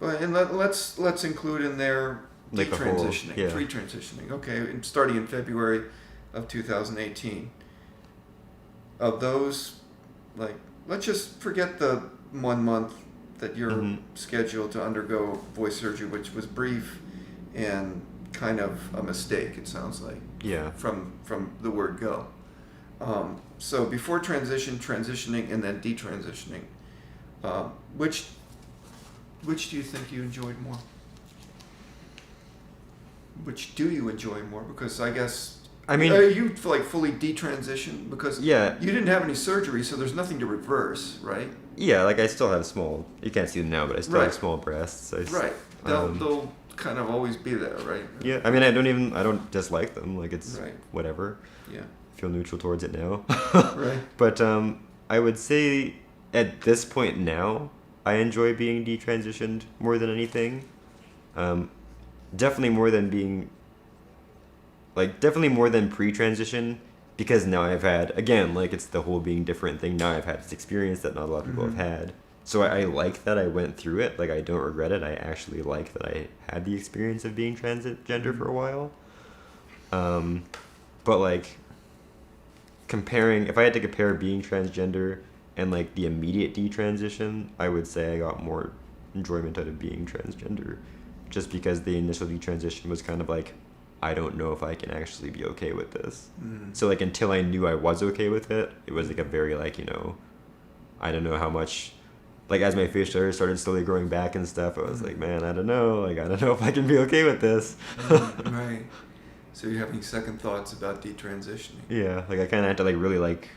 But and let's include in there Like detransitioning, yeah. Detransitioning. Okay, and starting in February of 2018. Of those, like, let's just forget the 1 month that you're scheduled to undergo voice surgery, which was brief and kind of a mistake. It sounds like. Yeah. From the word go. So before transitioning, and then detransitioning, which do you think you enjoyed more? Which do you enjoy more? Because I guess are you like fully detransitioned? Because you didn't have any surgery, so there's nothing to reverse, right? Yeah, like I still have small. You can't see them now, but I still have small breasts. Right. They'll kind of always be there, right? Yeah. I mean, I don't dislike them. Like it's whatever. Yeah. Feel neutral towards it now. Right. But I would say at this point now, I enjoy being detransitioned more than anything. Definitely more than pre-transition, because now I've had, again, like it's the whole being different thing. Now I've had this experience that not a lot of people have had. So I like that I went through it. Like I don't regret it. I actually like that I had the experience of being transgender for a while. But like comparing, if I had to compare being transgender and like the immediate detransition, I would say I got more enjoyment out of being transgender, just because the initial detransition was kind of like, I don't know if I can actually be okay with this. So like until I knew I was okay with it, it was like a very like, you know, I don't know how much, like as my facial hair started slowly growing back and stuff, I was like, man, I don't know, like I don't know if I can be okay with this. Right. So you're having second thoughts about detransitioning. Yeah, like I kind of had to like really like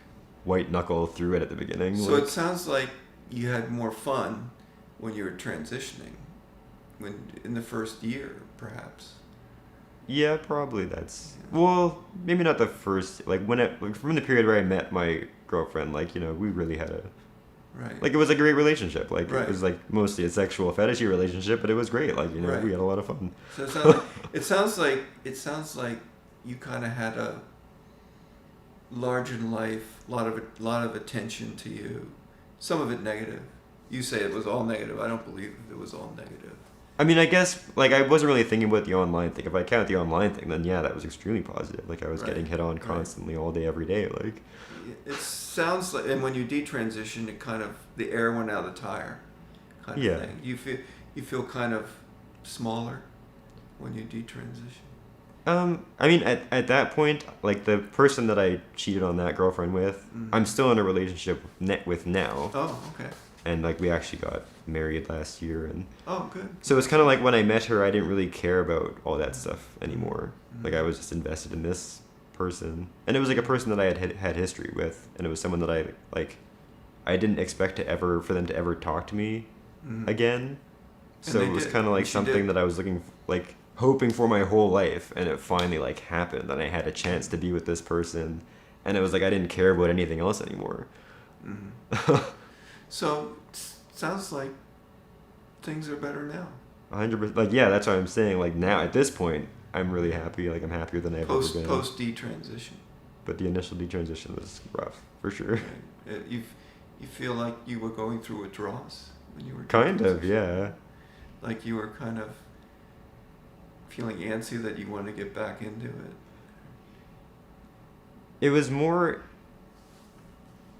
white knuckle through it at the beginning. So like, it sounds like you had more fun when you were transitioning, when in the first year, perhaps. yeah, probably that's, well, maybe not the first, like when it, like from the period where I met my girlfriend, like, you know, we really had a, Right. like it was a great relationship. Like Right. it was like mostly a sexual fetishy relationship, but it was great. Like, you know, Right. we had a lot of fun. So it sounds like you kind of had a larger than life, lot of attention to you. Some of it negative. You say it was all negative. I don't believe it was all negative. I mean, I guess, like, I wasn't really thinking about the online thing. If I count the online thing, then yeah, that was extremely positive. Like, I was Right. getting hit on Right. constantly all day, every day. Like, It sounds like, and when you detransition, it kind of, the air went out of the tire, kind of Yeah. thing. You feel kind of smaller when you detransition. I mean, at that point, like, the person that I cheated on that girlfriend with, I'm still in a relationship with now. Oh, okay. And, like, we actually got married last year. And Oh, good. so it's kind of like when I met her, I didn't really care about all that stuff anymore. Like, I was just invested in this person. And it was, like, a person that I had history with. And it was someone that I didn't expect for them to ever talk to me again. So they it was did. kind of like She something did. that I was hoping for my whole life, and it finally like happened, and I had a chance to be with this person, and it was like I didn't care about anything else anymore. So sounds like things are better now. 100%. Like, yeah, that's what I'm saying. Like, now at this point, I'm really happy. Like, I'm happier than I've ever been. Post detransition. But the initial detransition was rough, for sure. Right. You feel like you were going through withdrawals when you were Kind of, detransitioning? yeah. Like you were kind of feeling antsy that you want to get back into it. It was more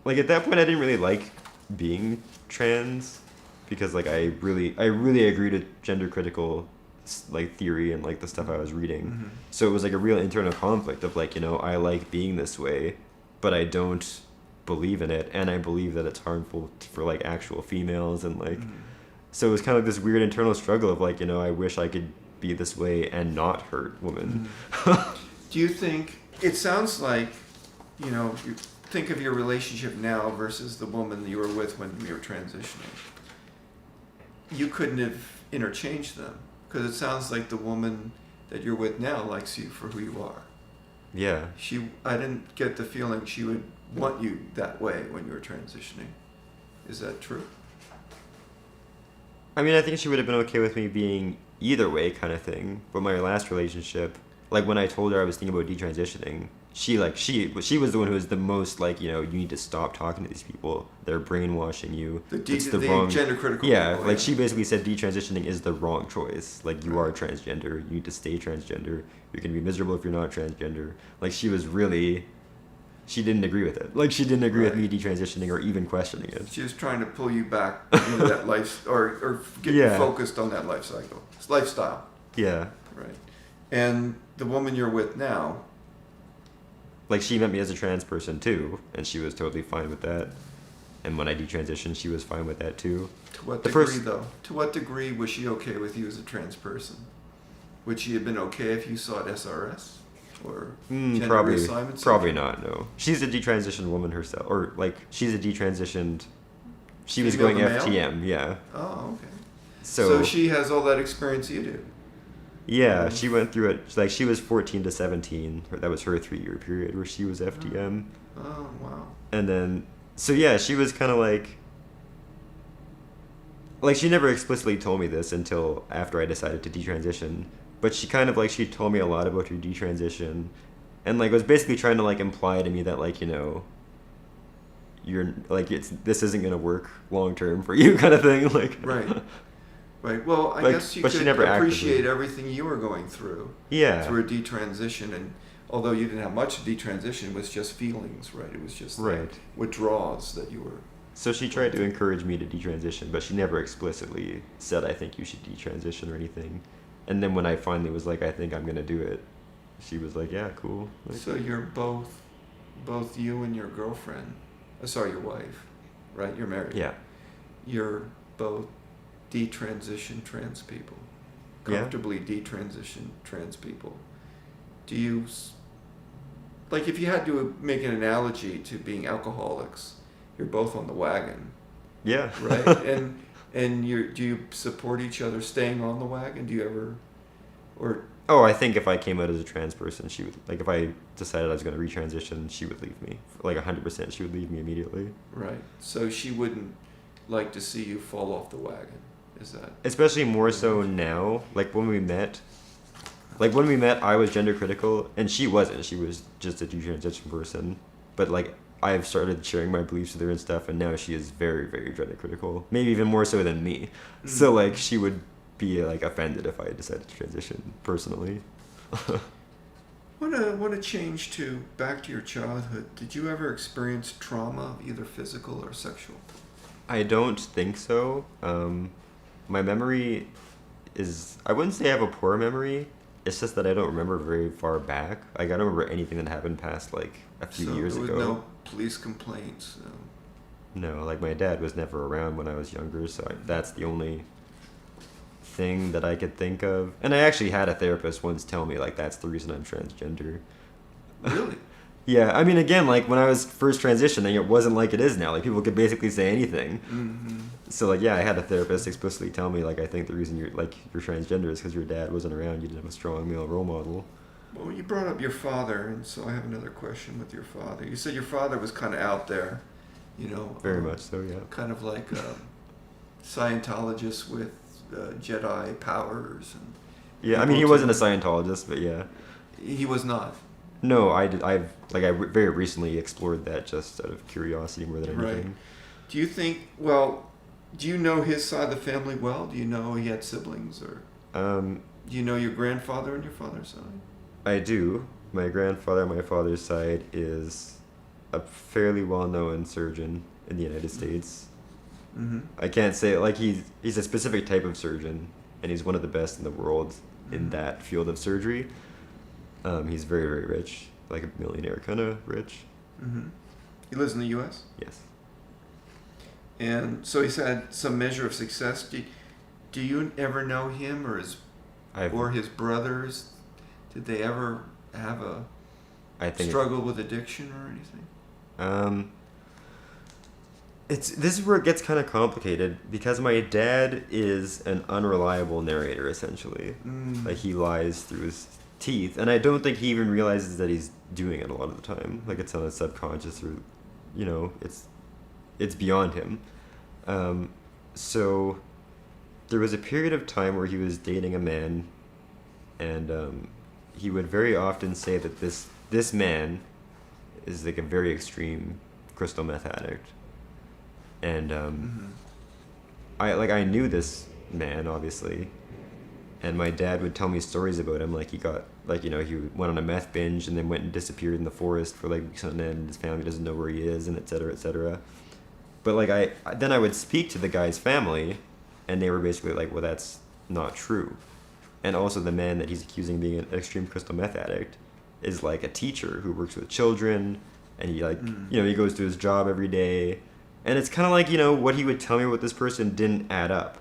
like at that point I didn't really like being trans, because like I really agree to gender critical like theory and like the stuff I was reading. So it was like a real internal conflict of like, you know, I like being this way, but I don't believe in it, and I believe that it's harmful for like actual females, and like so it was kind of like this weird internal struggle of like, you know, I wish I could be this way and not hurt women. Do you think, it sounds like, you know, you think of your relationship now versus the woman you were with when you were transitioning. You couldn't have interchanged them, because it sounds like the woman that you're with now likes you for who you are. Yeah. I didn't get the feeling she would want you that way when you were transitioning. Is that true? I mean, I think she would have been okay with me being either way kind of thing. But my last relationship, like when I told her I was thinking about detransitioning, she was the one who was the most like, you know, you need to stop talking to these people. They're brainwashing you. It's the wrong gender critical Yeah, people, like she basically said detransitioning is the wrong choice. Like, you are transgender. You need to stay transgender. You're going to be miserable if you're not transgender. Like, she didn't agree with it. Like, she didn't agree with me detransitioning or even questioning it. She was trying to pull you back into that life, or get you focused on that life cycle. It's lifestyle. Yeah. Right. And the woman you're with now, Like, she met me as a trans person too, and she was totally fine with that. And when I detransitioned, she was fine with that too. to what degree though? To what degree was she okay with you as a trans person? Would she have been okay if you sought SRS? Or gender Probably reassignment? Probably not, no. She's a detransitioned woman herself. Or, like, she's a detransitioned... She was Female going to male? FTM, yeah. Oh, okay. So she has all that experience you do. yeah, she went through it. Like, she was 14 to 17. That was her 3-year period where she was FTM. Oh, wow. And then... So, yeah, she was kind of like... Like, she never explicitly told me this until after I decided to detransition. But she kind of, like, she told me a lot about her detransition. and like was basically trying to like imply to me that like you're like this isn't gonna work long term for you kind of thing like Right. Right. Well, I Like, guess you but she could never appreciate actively- everything you were going through yeah through a detransition, and although you didn't have much detransition, it was just feelings, right? It was just like Right. withdrawals that you were. So she tried to encourage me to detransition, but she never explicitly said, I think you should detransition or anything. And then when I finally was like, I think I'm going to do it, she was like, yeah, cool. Like, So you're both you and your girlfriend, sorry, your wife, right? You're married. yeah. You're both detransition trans people, Yeah. comfortably detransition trans people. Do you, like, if you had to make an analogy to being alcoholics, you're both on the wagon, Yeah. right? and do you support each other staying on the wagon? Do you ever, or Oh, I think if I came out as a trans person, she would, like, if I decided I was going to retransition, she would leave me. Like, 100%, she would leave me immediately. right? So she wouldn't like to see you fall off the wagon. Is that Especially more so now. Like, when we met, I was gender critical, and she wasn't. She was just a detransition person. But, like, I've started sharing my beliefs with her and stuff, and now she is very, very gender critical. Maybe even more so than me. So, like, she would be, like, offended if I decided to transition, personally. Want to change to back to your childhood? Did you ever experience trauma, either physical or sexual? I don't think so. My memory is, I wouldn't say I have a poor memory. It's just that I don't remember very far back. Like, I don't remember anything that happened past, like, a few years there was ago. no police complaints. No, like, my dad was never around when I was younger, so that's the only thing that I could think of. And I actually had a therapist once tell me, like, that's the reason I'm transgender. Really? Yeah, I mean, again, like, when I was first transitioning, it wasn't like it is now. Like, people could basically say anything. Mm-hmm. So, like, yeah, I had a therapist explicitly tell me, like, I think the reason you're transgender is because your dad wasn't around. You didn't have a strong male role model. Well, you brought up your father, and so I have another question with your father. You said your father was kind of out there, Very much so, yeah. kind of like a Scientologist with Jedi powers. And Yeah, I mean, he wasn't a Scientologist, but yeah. He was not. No, I very recently explored that just out of curiosity more than anything. Right. Do you think, do you know his side of the family well? Do you know he had siblings, or do you know your grandfather and your father's side? I do. My grandfather on my father's side is a fairly well-known surgeon in the United States. Mm-hmm. I can't say, like, he's a specific type of surgeon, and he's one of the best in the world in that field of surgery. He's very, very rich, like a millionaire kind of rich. Mm-hmm. He lives in the U.S.? Yes. And so he's had some measure of success. Do you ever know him or his brothers? Did they ever have a struggle with addiction or anything? This is where it gets kind of complicated because my dad is an unreliable narrator, essentially. Like, he lies through his teeth, and I don't think he even realizes that he's doing it a lot of the time. Like, it's on his subconscious, or it's beyond him. So there was a period of time where he was dating a man, and he would very often say that this man is like a very extreme crystal meth addict. And I knew this man, obviously, and my dad would tell me stories about him. Like, he got, like, he went on a meth binge and then went and disappeared in the forest for like weeks on end. His family doesn't know where he is, and et cetera, et cetera. But like, I would speak to the guy's family, and they were basically like, well, that's not true. And also, the man that he's accusing of being an extreme crystal meth addict is like a teacher who works with children, and he he goes to his job every day. And it's kind of like, what he would tell me about this person didn't add up.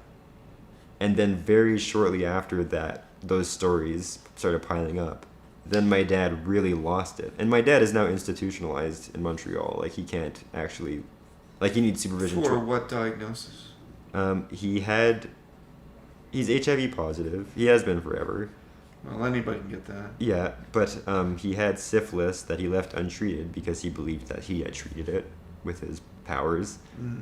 And then very shortly after that, those stories started piling up. Then my dad really lost it. And my dad is now institutionalized in Montreal. Like, he can't actually, like, he needs supervision. For what diagnosis? He's HIV positive. He has been forever. Well, anybody can get that. Yeah, but he had syphilis that he left untreated because he believed that he had treated it with his powers.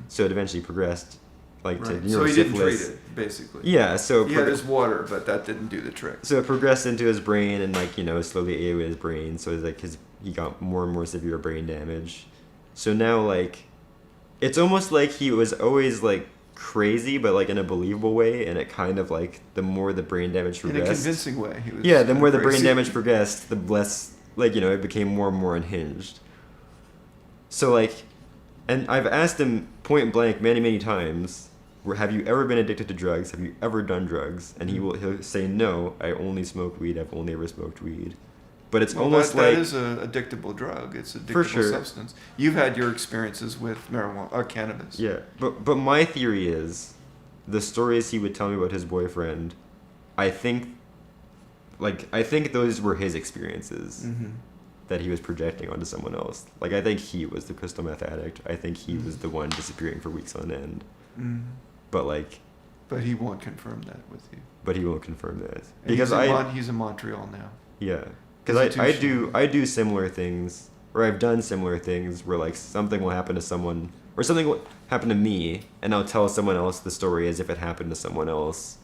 So it eventually progressed like to Right. So he didn't treat neurosyphilis. it, basically. Yeah, so He had his water, but that didn't do the trick. so it progressed into his brain and like slowly ate away his brain. So it's like he got more and more severe brain damage. So now like it's almost like he was always like crazy, but like in a believable way, and it kind of like the more the brain damage progressed, In a convincing way. He was yeah, the more the brain crazy. damage progressed, the less like it became more and more unhinged. So like, and I've asked him point blank many times, have you ever been addicted to drugs? Have you ever done drugs? And he'll say no. I only smoke weed. I've only ever smoked weed. But it's almost that like that is an addictable drug. It's an For addictable sure. substance. You've had your experiences with marijuana or cannabis. yeah. But my theory is, the stories he would tell me about his boyfriend, I think those were his experiences Mm-hmm. that he was projecting onto someone else. Like I think he was the crystal meth addict. I think he was the one disappearing for weeks on end. Mm-hmm. But like, But he won't confirm that with you. but he won't confirm that And because he's in Montreal now. yeah, because I Institutionally. do similar things, or I've done similar things where like something will happen to someone, or something will happen to me, and I'll tell someone else the story as if it happened to someone else,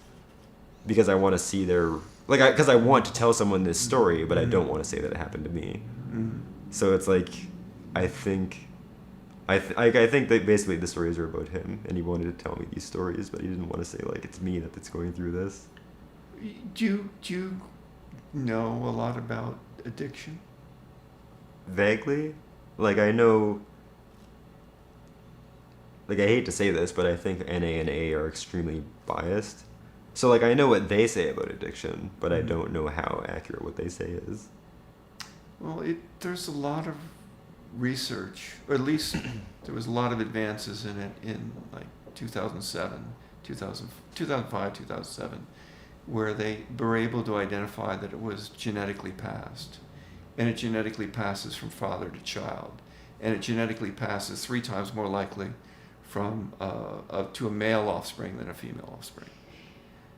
because I want to see their because I want to tell someone this story, but I don't want to say that it happened to me. Mm-hmm. So it's like, I think that basically the stories are about him, and he wanted to tell me these stories, but he didn't want to say like it's me that's going through this. Do you know a lot about addiction? Vaguely, like I know. Like I hate to say this, but I think NA and A are extremely biased. So like I know what they say about addiction, but I don't know how accurate what they say is. Well, there's a lot of research, or at least there was a lot of advances in it in like 2007, 2005, 2007, where they were able to identify that it was genetically passed. And it genetically passes from father to child. And it genetically passes 3 times more likely from to a male offspring than a female offspring.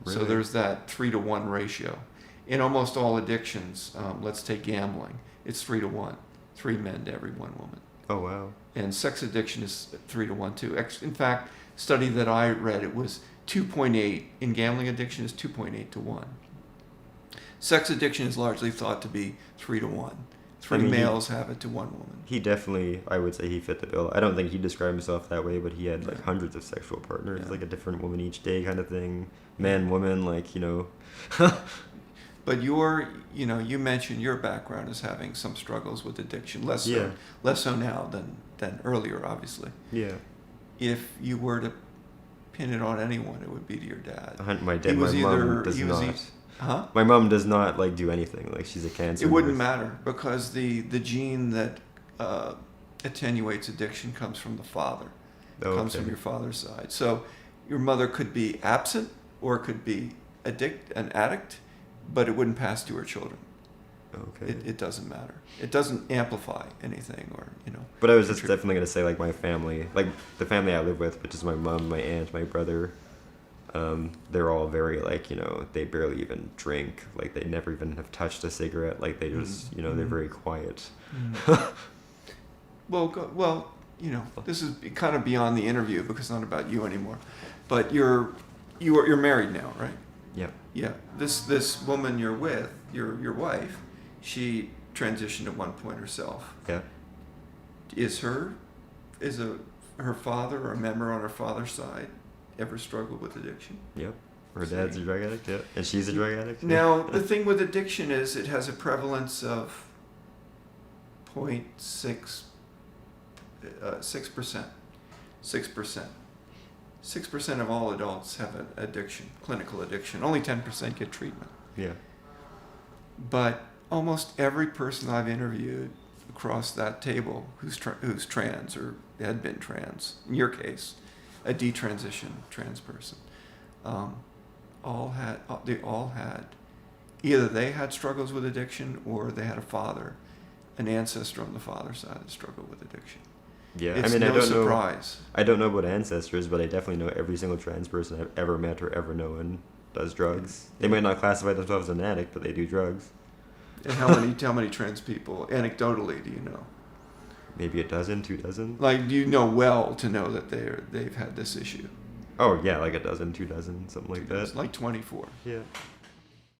So Really? there's that 3-to-1 ratio. In almost all addictions, let's take gambling, it's 3-to-1, 3 men to every 1 woman. Oh wow. And sex addiction is 3-to-1 too. In fact, study that I read, it was 2.8. In gambling addiction is 2.8 to 1. Sex addiction is largely thought to be 3-to-1. 3 I mean, males have it to 1 woman. He definitely, I would say he fit the bill. I don't think he described himself that way, but he had like Yeah. hundreds of sexual partners, Yeah. like a different woman each day kind of thing. Man, woman, like, But you mentioned your background as having some struggles with addiction, less so now than earlier, obviously. Yeah. If you were to pin it on anyone, it would be to your dad. My He was mom does he was not. Huh? My mom does not like do anything. Like she's a cancer. It wouldn't nurse. matter because the gene that attenuates addiction comes from the father. Oh, Comes okay. from your father's side. So your mother could be absent or could be an addict, but it wouldn't pass to her children. Okay. It doesn't matter. It doesn't amplify anything or. But I was just definitely gonna say like my family, like the family I live with, which is my mom, my aunt, my brother. They're all very like they barely even drink. Like they never even have touched a cigarette. Like they just they're very quiet. Well, this is kind of beyond the interview because it's not about you anymore. But you're married now, right? Yeah. Yeah. This woman you're with, your wife, she transitioned at one point herself. Yeah. Is her father or a member on her father's side ever struggled with addiction? Yep. Her dad's a drug addict. Yeah. And she's a drug addict. Now, the thing with addiction is it has a prevalence of 0.6%. 6%. 6% of all adults have an addiction, clinical addiction. Only 10% get treatment. Yeah. But almost every person I've interviewed across that table who's trans or had been trans, in your case, a detransition trans person, they all had either they had struggles with addiction or they had an ancestor on the father's side that struggled with addiction. Yeah. It's I mean, no I don't surprise. know. I don't know about ancestors, but I definitely know every single trans person I've ever met or ever known does drugs. They might not classify themselves as an addict, but they do drugs. And how many trans people, anecdotally, do you know? Maybe a dozen, 2 dozen. Like, do you know well to know that they've had this issue? Oh yeah, like a dozen, 2 dozen, something like It's that. like 24. Yeah.